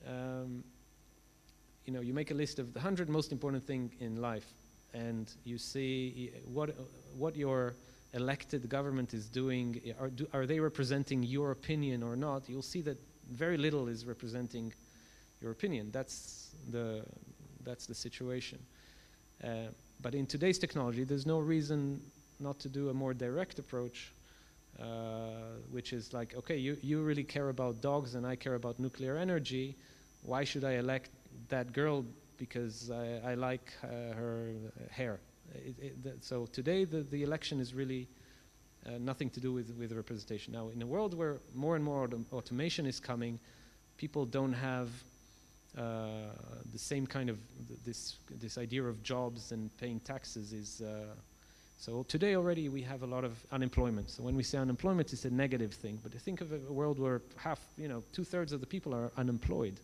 you know, you make a list of the 100 most important things in life, and you see what your elected government is doing. Are they representing your opinion or not? You'll see that very little is representing your opinion. That's the situation. But in today's technology, there's no reason not to do a more direct approach, which is like, okay, you really care about dogs and I care about nuclear energy. Why should I elect that girl because I like her hair? So today the election is really nothing to do with representation. Now, in a world where more and more automation is coming, people don't have the same kind of this idea of jobs and paying taxes is. So today already we have a lot of unemployment. So when we say unemployment, it's a negative thing. But think of a world where half, you know, 2/3 of the people are unemployed,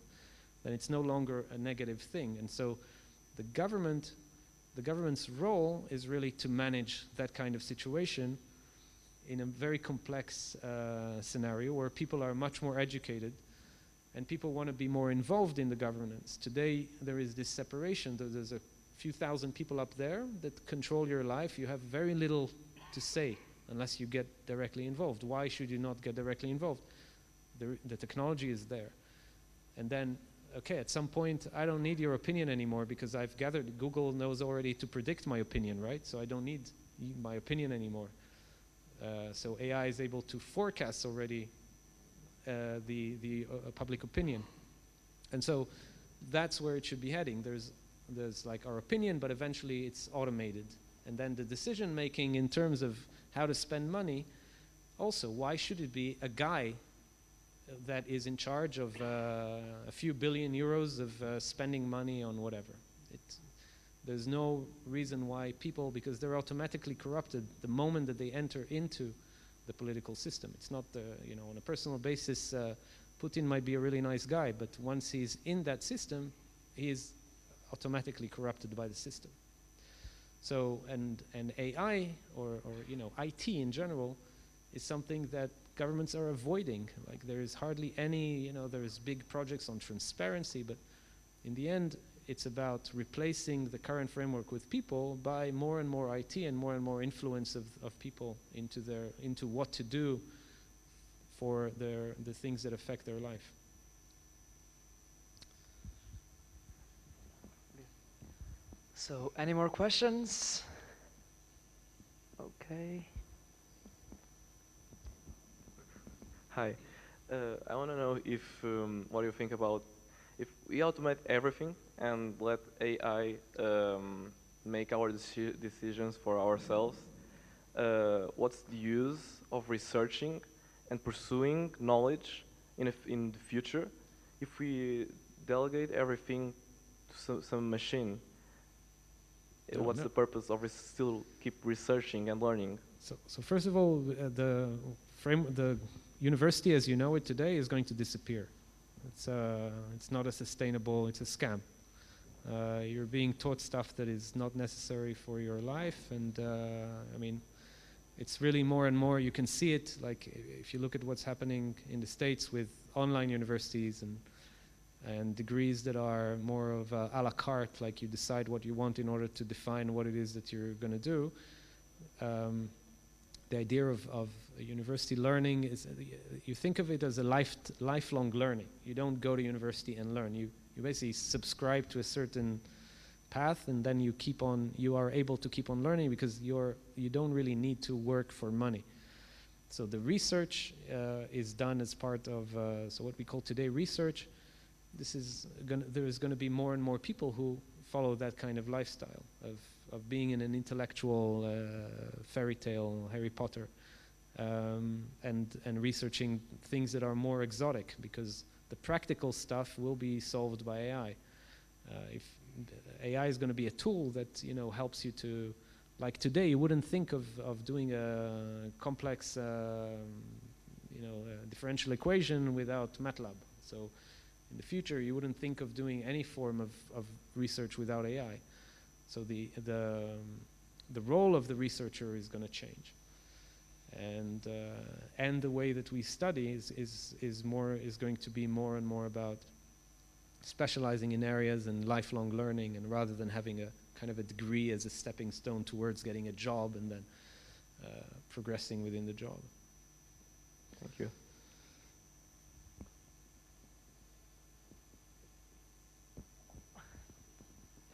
then it's no longer a negative thing. And so the government's role is really to manage that kind of situation in a very complex scenario where people are much more educated and people want to be more involved in the governance. Today there is this separation. There's a few thousand people up there that control your life. You have very little to say unless you get directly involved. Why should you not get directly involved? The technology is there. And then, okay, at some point, I don't need your opinion anymore because I've gathered, Google knows already to predict my opinion, right? So I don't need my opinion anymore. So AI is able to forecast already the public opinion. And so that's where it should be heading. There's like our opinion, but eventually it's automated. And then the decision making in terms of how to spend money, also, why should it be a guy that is in charge of a few billion euros of spending money on whatever? There's no reason why people, because they're automatically corrupted the moment that they enter into the political system. It's not, you know, on a personal basis, Putin might be a really nice guy, but once he's in that system, he is automatically corrupted by the system. So, and AI or you know, IT in general is something that governments are avoiding. Like there is hardly any, you know, there's big projects on transparency, but in the end, it's about replacing the current framework with people by more and more IT and more influence of people into what to do for the things that affect their life. So, any more questions? Okay. Hi. I want to know if what do you think about if we automate everything and let AI make our decisions for ourselves? What's the use of researching and pursuing knowledge in the future if we delegate everything to some machine? What's the purpose of still keep researching and learning? So first of all, the university as you know it today is going to disappear. It's not a sustainable, it's a scam. You're being taught stuff that is not necessary for your life, and I mean, it's really more and more, you can see it, like if you look at what's happening in the States with online universities and degrees that are more of a la carte, like you decide what you want in order to define what it is that you're going to do. The idea of university learning is, you think of it as a lifelong learning. You don't go to university and learn. You basically subscribe to a certain path, and then you are able to keep on learning because you don't really need to work for money. So the research is done as part of so what we call today research. There is going to be more and more people who follow that kind of lifestyle of being in an intellectual fairy tale, Harry Potter, and researching things that are more exotic, because the practical stuff will be solved by AI. AI is going to be a tool that helps you to, like today, you wouldn't think of doing a complex differential equation without MATLAB. So in the future, you wouldn't think of doing any form of research without AI. So the role of the researcher is going to change, and the way that we study is going to be more and more about specializing in areas and lifelong learning, and rather than having a kind of a degree as a stepping stone towards getting a job and then progressing within the job. Thank you.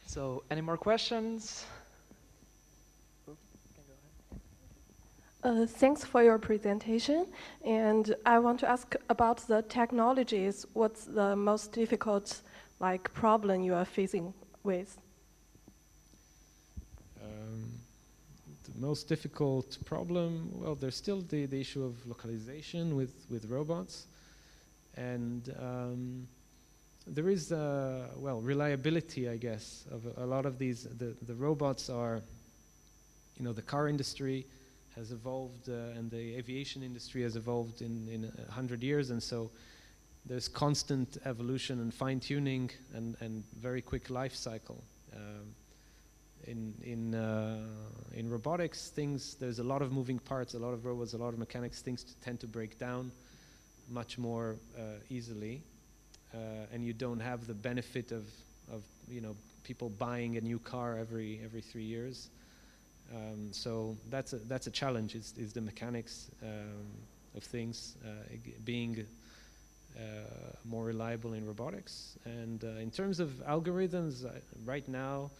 So, any more questions? Thanks for your presentation. And I want to ask about the technologies. What's the most difficult problem you are facing with? The most difficult problem, well, there's still the issue of localization with robots. And there is, reliability, I guess, of a lot of these. The robots are, the car industry has evolved and the aviation industry has evolved in 100 years, and so there's constant evolution and fine-tuning and very quick life cycle. In robotics, there's a lot of moving parts, a lot of robots, a lot of mechanics. Things tend to break down much more easily, and you don't have the benefit of people buying a new car every 3 years. So that's a challenge. Is the mechanics of things being more reliable in robotics. And in terms of algorithms, right now,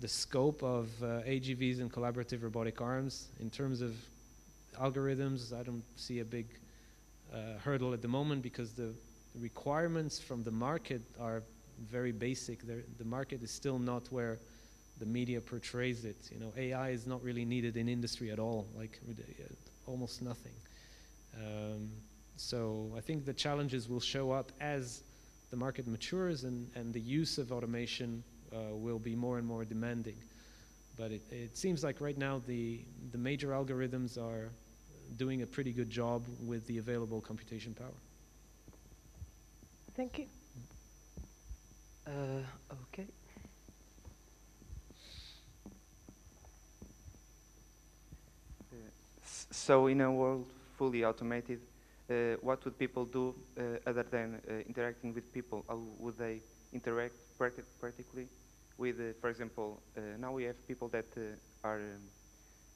the scope of AGVs and collaborative robotic arms, in terms of algorithms, I don't see a big hurdle at the moment, because the requirements from the market are very basic. The market is still not where the media portrays it. AI is not really needed in industry at all, almost nothing. So I think the challenges will show up as the market matures, and the use of automation will be more and more demanding. But it seems like right now the major algorithms are doing a pretty good job with the available computation power. Thank you. Okay. So in a world fully automated, what would people do other than interacting with people? How would they interact practically with, for example, now we have people that are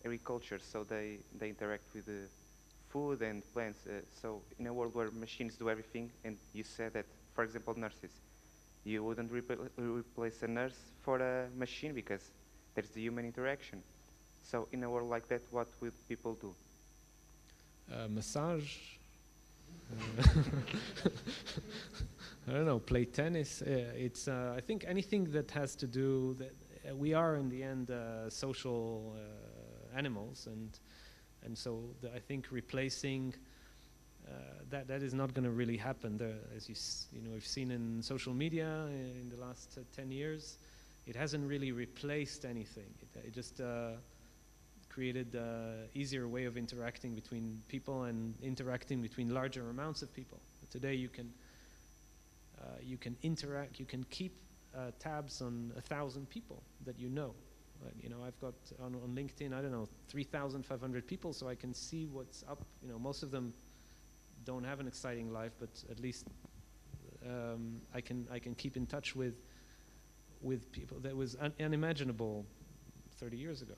agriculture, so they interact with food and plants. So in a world where machines do everything, and you said that, for example, nurses, you wouldn't replace a nurse for a machine because there's the human interaction. So in a world like that, what would people do? Massage. I don't know, play tennis. It's I think anything that has to do that we are in the end social animals, and so I think replacing that is not going to really happen. As we've seen in social media in the last 10 years, it hasn't really replaced anything. It just created an easier way of interacting between people and interacting between larger amounts of people. But today you can interact, you can keep tabs on 1,000 people that you know. I've got on LinkedIn, I don't know, 3,500 people, so I can see what's up. Most of them don't have an exciting life, but at least I can keep in touch with people. That was unimaginable 30 years ago.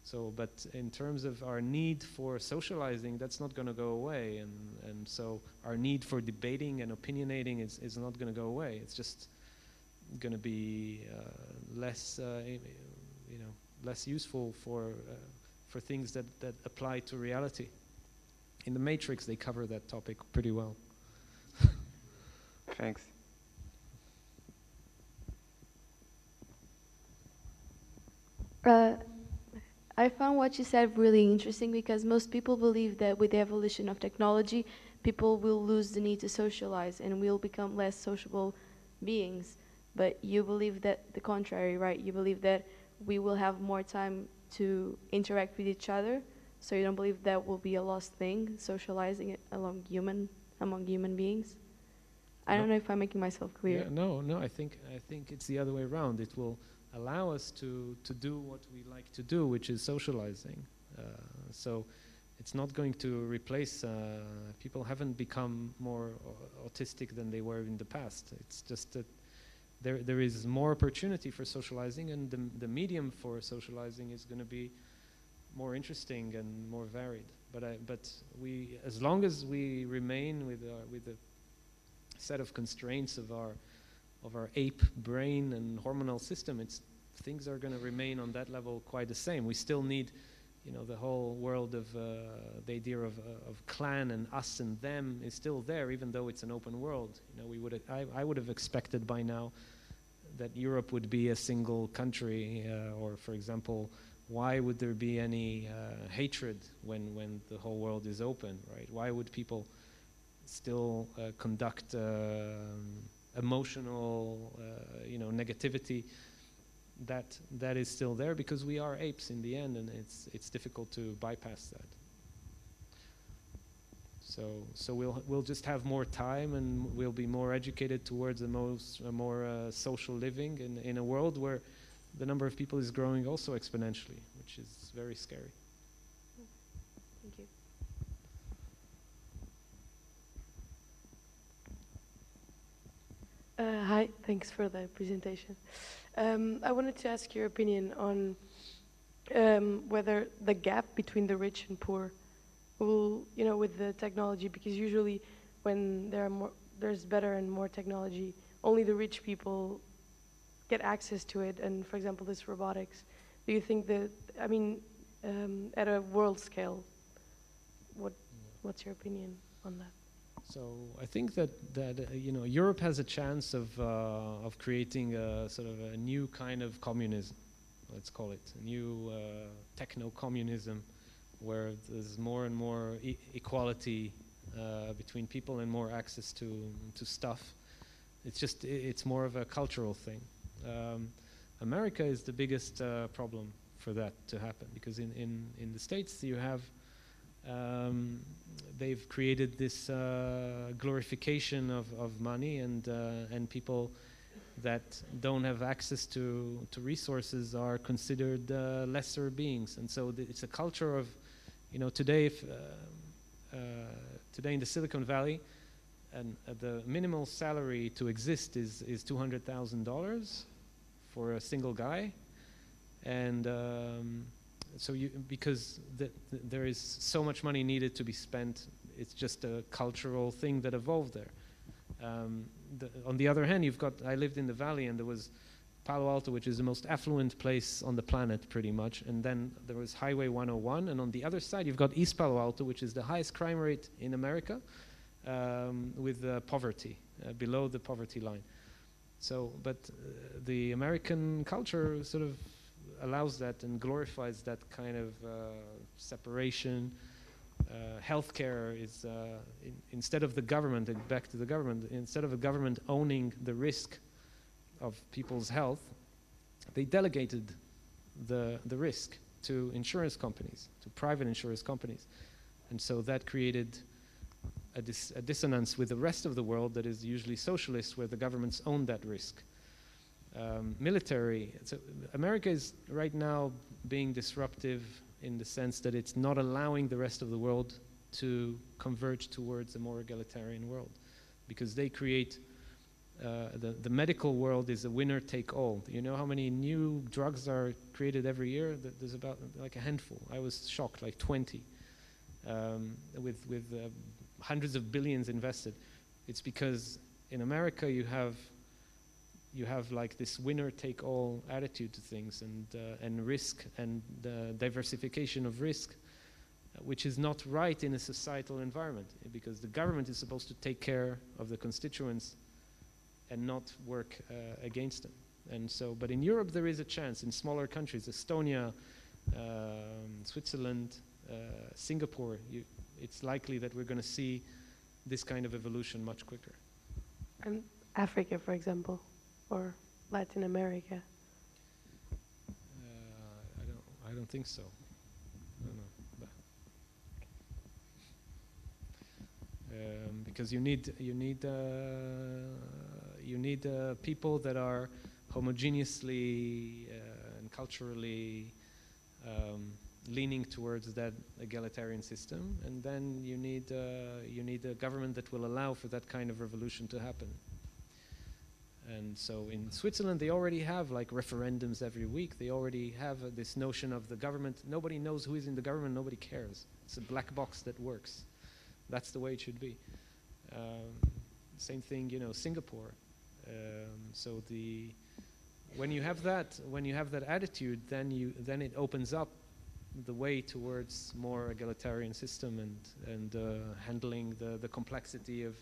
So, but in terms of our need for socializing, that's not going to go away, and so our need for debating and opinionating is not going to go away. It's just going to be less useful for things that apply to reality. In the Matrix, they cover that topic pretty well. Thanks. I found what you said really interesting, because most people believe that with the evolution of technology, people will lose the need to socialize and will become less sociable beings. but you believe that the contrary, right? You believe that we will have more time to interact with each other, so you don't believe that will be a lost thing, socializing it among human beings? I don't know if I'm making myself clear. Yeah, no. I think it's the other way around. It will allow us to do what we like to do, which is socializing. So it's not going to replace. People haven't become more autistic than they were in the past. It's just that there is more opportunity for socializing, and the medium for socializing is going to be more interesting and more varied. But we, as long as we remain with the set of constraints of our ape brain and hormonal system, things are going to remain on that level quite the same. We still need, the whole world of the idea of clan and us and them is still there, even though it's an open world. I would have expected by now that Europe would be a single country, or for example, why would there be any hatred when the whole world is open, right? Why would people still conduct emotional, negativity? That is still there because we are apes in the end, and it's difficult to bypass that. So we'll just have more time, and we'll be more educated towards a more social living in a world where the number of people is growing also exponentially, which is very scary. Thank you. Hi, thanks for the presentation. I wanted to ask your opinion on whether the gap between the rich and poor will, with the technology, because usually when there's better and more technology, only the rich people get access to it. And for example, this robotics, do you think that, at a world scale, what's your opinion on that? So I think that Europe has a chance of creating a sort of a new kind of communism, let's call it a new techno-communism, where there's more and more equality between people and more access to stuff. It's more of a cultural thing. America is the biggest problem for that to happen, because in the States you have they've created this glorification of money, and people that don't have access to resources are considered lesser beings. And so it's a culture of, today today in the Silicon Valley, and the minimal salary to exist is $200,000 for a single guy, and so because there is so much money needed to be spent, it's just a cultural thing that evolved there. On the other hand, I lived in the valley, and there was Palo Alto, which is the most affluent place on the planet pretty much, and then there was Highway 101, and on the other side you've got East Palo Alto, which is the highest crime rate in America, with poverty, below the poverty line. So, but the American culture sort of allows that and glorifies that kind of separation. Healthcare is, instead of the government, and back to the government, instead of the government owning the risk of people's health, they delegated the risk to insurance companies, to private insurance companies. And so that created a dissonance with the rest of the world that is usually socialist, where the governments own that risk. Military, so America is right now being disruptive in the sense that it's not allowing the rest of the world to converge towards a more egalitarian world, because they create, the medical world is a winner take all. You know how many new drugs are created every year? There's about like a handful. I was shocked, like 20, with hundreds of billions invested. It's because in America you have like this winner-take-all attitude to things, and risk, and diversification of risk, which is not right in a societal environment, because the government is supposed to take care of the constituents and not work against them. And so, but in Europe there is a chance. In smaller countries, Estonia, Switzerland, Singapore, it's likely that we're going to see this kind of evolution much quicker. And Africa, for example. or Latin America? I don't think so. I don't know. Because you need people that are homogeneously and culturally leaning towards that egalitarian system, and then you need a government that will allow for that kind of revolution to happen. And so in Switzerland, they already have like referendums every week. They already have this notion of the government. Nobody knows who is in the government. Nobody cares. It's a black box that works. That's the way it should be. Same thing, Singapore. So when you have that attitude, then it opens up the way towards more egalitarian system and handling the complexity of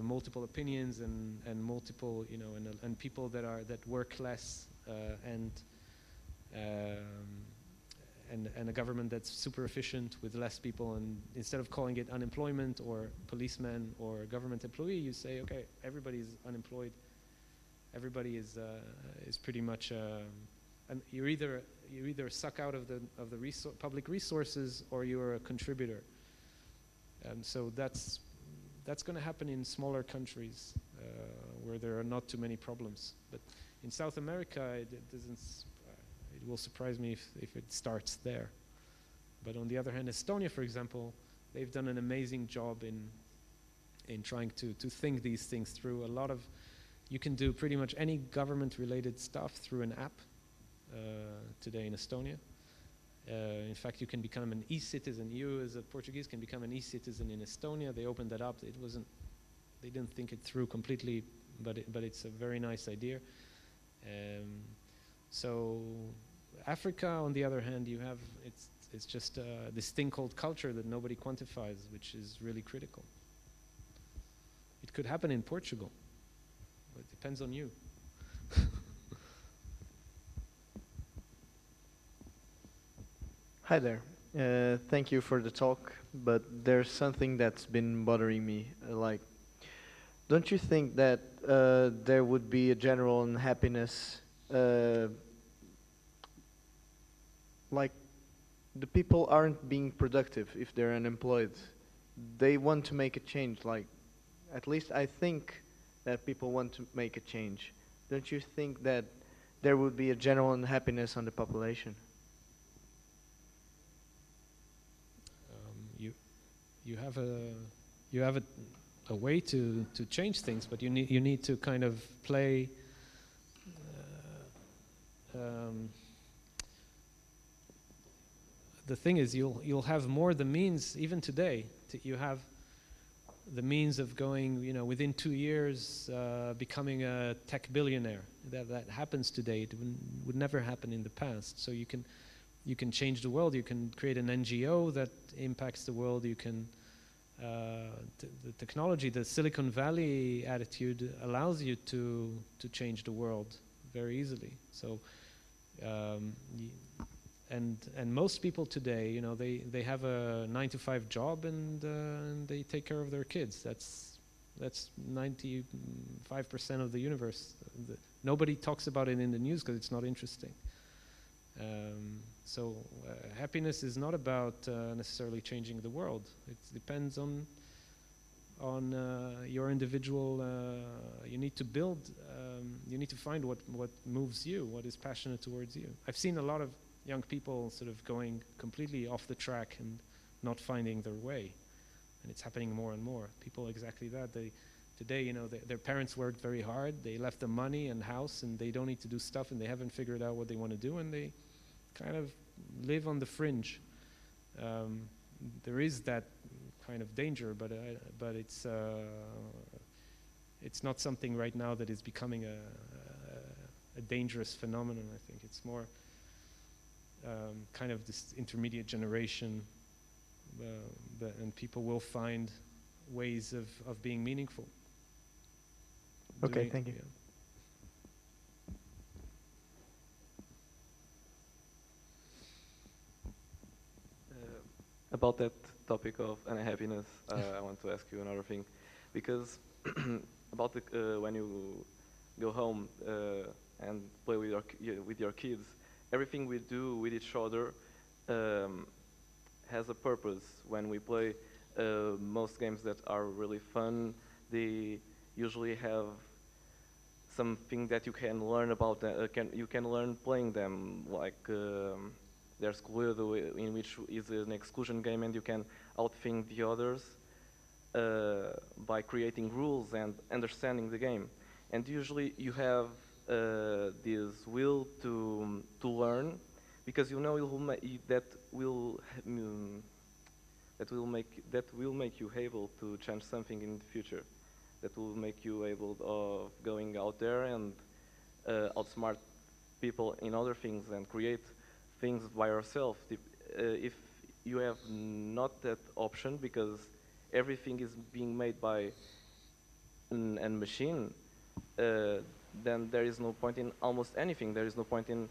multiple opinions and multiple and people that work less and a government that's super efficient with less people, and instead of calling it unemployment or policeman or government employee, you say, okay, everybody's unemployed. Everybody is pretty much, and you either suck out of the public resources or you're a contributor. And so that's going to happen in smaller countries where there are not too many problems. But in South America, it will surprise me if it starts there. But on the other hand, Estonia, for example, they've done an amazing job in trying to think these things through. You can do pretty much any government-related stuff through an app today in Estonia. In fact, you can become an e-citizen. You, as a Portuguese, can become an e-citizen in Estonia. They opened that up. They didn't think it through completely, but it's a very nice idea. So Africa, on the other hand, it's just this thing called culture that nobody quantifies, which is really critical. It could happen in Portugal. It depends on you. Hi there. Thank you for the talk, but there's something that's been bothering me. Don't you think that there would be a general unhappiness, like the people aren't being productive if they're unemployed? They want to make a change, at least I think that people want to make a change. Don't you think that there would be a general unhappiness on the population? You have a way to change things, but you need to kind of play. The thing is, you'll have more the means even today. You have the means of going, within 2 years, becoming a tech billionaire. That happens today. It would never happen in the past. So you can change the world. You can create an NGO that impacts the world. You can the technology, the Silicon Valley attitude allows you to change the world very easily. So and most people today, they have a 9-to-5 job and they take care of their kids. That's 95% of the universe. Nobody talks about it in the news because it's not interesting. So happiness is not about necessarily changing the world. It depends on your individual. You need to build. You need to find what moves you, what is passionate towards you. I've seen a lot of young people sort of going completely off the track and not finding their way, and it's happening more and more. People exactly that. Today, their parents worked very hard. They left them money and house, and they don't need to do stuff, and they haven't figured out what they want to do, and they kind of live on the fringe. There is that kind of danger, but it's not something right now that is becoming a dangerous phenomenon. I think it's more kind of this intermediate generation, and people will find ways of being meaningful. Okay, thank you. Yeah. About that topic of unhappiness, I want to ask you another thing, because about when you go home and play with with your kids. Everything we do with each other has a purpose. When we play most games that are really fun, they usually have something that you can learn about. You can learn playing them. Like there's Cluedo, in which is an exclusion game, and you can outthink the others by creating rules and understanding the game. And usually you have this will to learn, because you know that will make you able to change something in the future. That will make you able of going out there and outsmart people in other things and create things by yourself. If you have not that option, because everything is being made by a machine, then there is no point in almost anything. There is no point in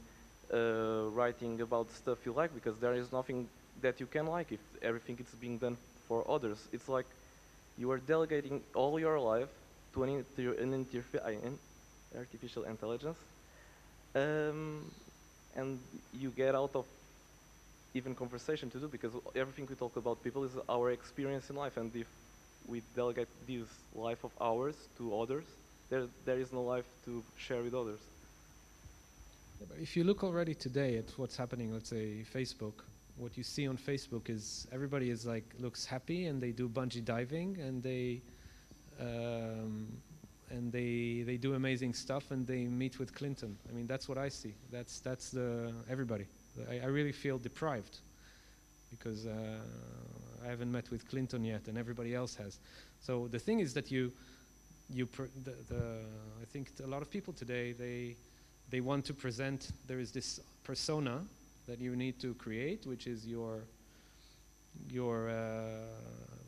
writing about stuff you like, because there is nothing that you can like if everything is being done for others. It's like you are delegating all your life to an artificial intelligence, and you get out of even conversation to do, because everything we talk about people is our experience in life, and if we delegate this life of ours to others, there is no life to share with others. Yeah, but if you look already today at what's happening, let's say Facebook, what you see on Facebook is everybody is like looks happy, and they do bungee diving, and they do amazing stuff, and they meet with Clinton. I mean, that's what I see. That's the everybody. I really feel deprived, because I haven't met with Clinton yet, and everybody else has. So the thing is that I think a lot of people today, they want to present, there is this persona that you need to create, which is your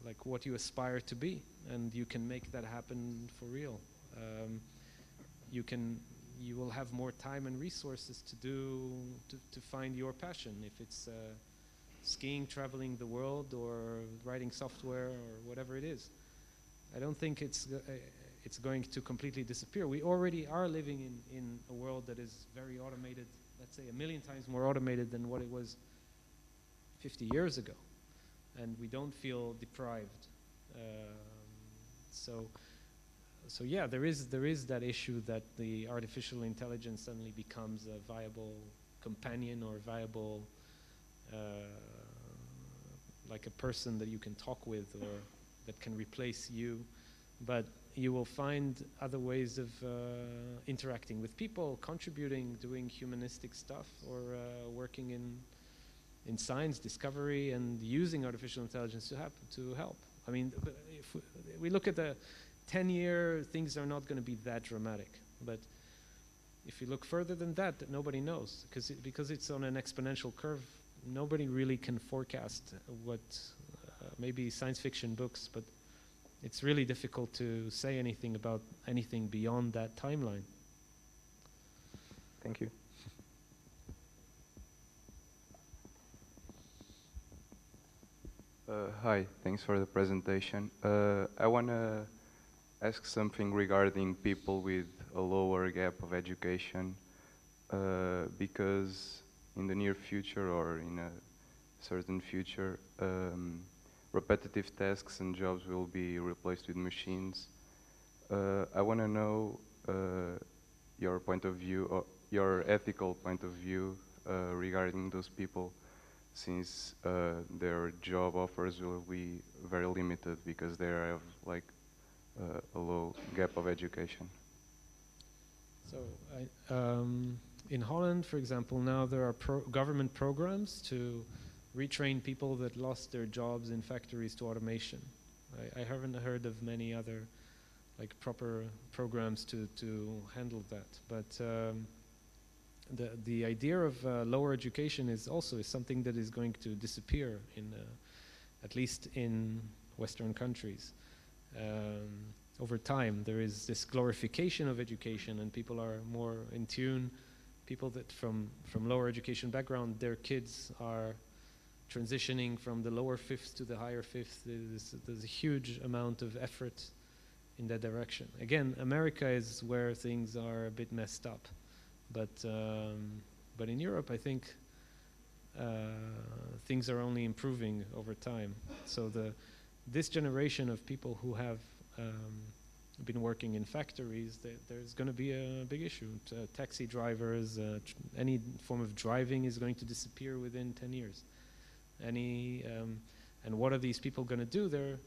like what you aspire to be, and you can make that happen for real. You will have more time and resources to find your passion, if it's skiing, traveling the world, or writing software, or whatever it is. I don't think it's going to completely disappear. We already are living in a world that is very automated, let's say 1,000,000 times more automated than what it was 50 years ago, and we don't feel deprived. So yeah, there is that issue that the artificial intelligence suddenly becomes a viable companion, or viable like a person that you can talk with, or that can replace you. But you will find other ways of interacting with people, contributing, doing humanistic stuff, or working in science discovery, and using artificial intelligence to help. I mean, if we look at the 10-year, things are not going to be that dramatic. But if you look further than that, nobody knows, because it's on an exponential curve. Nobody really can forecast what maybe science fiction books, but it's really difficult to say anything about anything beyond that timeline. Thank you. Hi, thanks for the presentation. I want to ask something regarding people with a lower gap of education, because in the near future, or in a certain future, repetitive tasks and jobs will be replaced with machines. I want to know your point of view, or your ethical point of view regarding those people, since their job offers will be very limited because they have like a low gap of education. So in Holland, for example, now there are government programs to retrain people that lost their jobs in factories to automation. I haven't heard of many other like proper programs to handle that. But the idea of lower education is something that is going to disappear in at least in Western countries. Over time, there is this glorification of education, and people are more in tune. People that from lower education background, their kids are transitioning from the lower fifth to the higher fifth. There's a huge amount of effort in that direction. Again, America is where things are a bit messed up, but in Europe, I think things are only improving over time. So this generation of people who have been working in factories, there's going to be a big issue. Taxi drivers, any form of driving is going to disappear within 10 years. And what are these people going to do? They're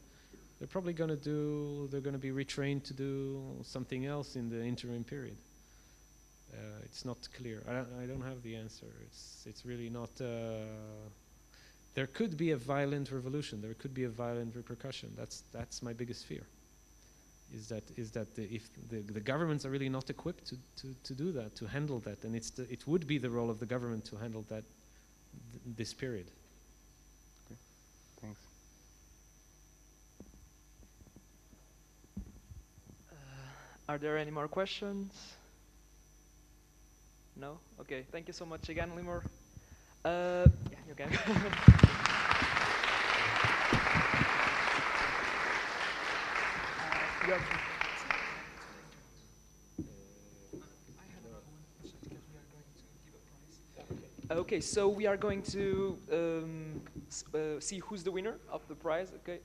probably going to they're going to be retrained to do something else in the interim period. It's not clear. I don't have the answer. It's really not. There could be a violent revolution. There could be a violent repercussion. That's my biggest fear. Is that if the governments are really not equipped to do that, to handle that, and it would be the role of the government to handle that this period. Okay. Thanks. Are there any more questions? No? Okay, thank you so much again, Limor. Yeah, you can. Okay, so we are going to see who's the winner of the prize. Okay.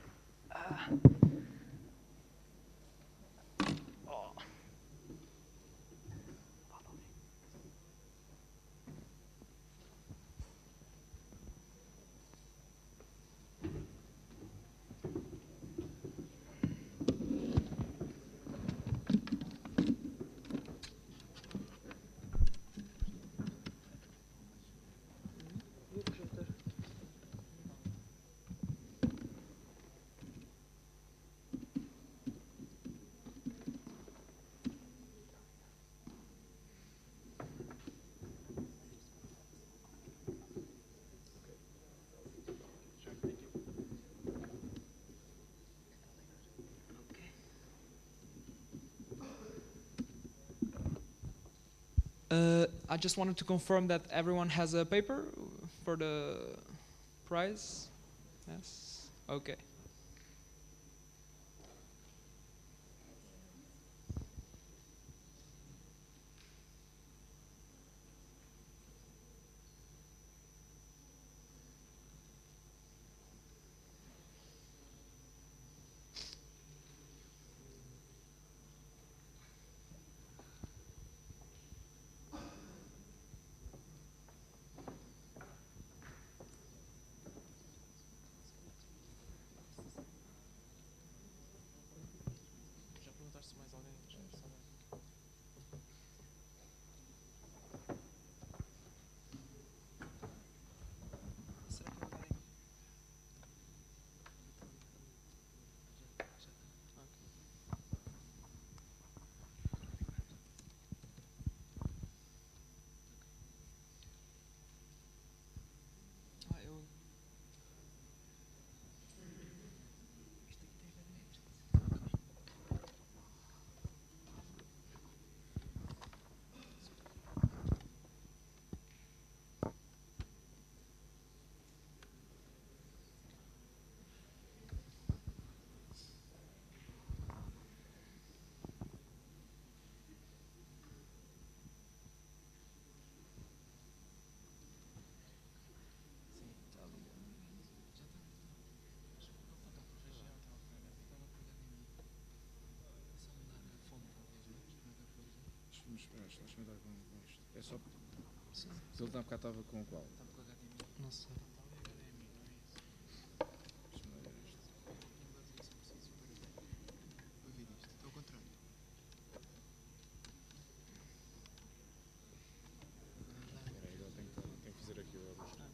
I just wanted to confirm that everyone has a paper for the prize. Yes? Okay. Deixa-me dar com isto. É só. Se ele há bocado estava com qual? Não sei. Deixa-me ver isto. É o contrário. Espera aí, ele tem que fazer aqui o ajuste.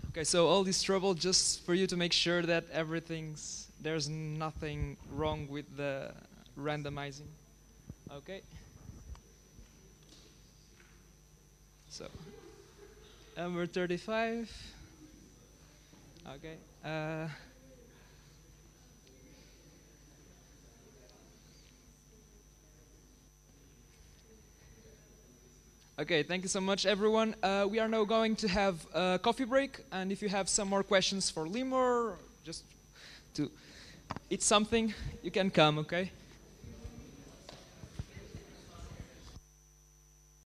Okay, so all this trouble just for you to make sure that there's nothing wrong with the randomizing. Okay. So, number 35. Okay. Okay, thank you so much, everyone. We are now going to have a coffee break, and if you have some more questions for Limor, just to eat something, you can come, okay?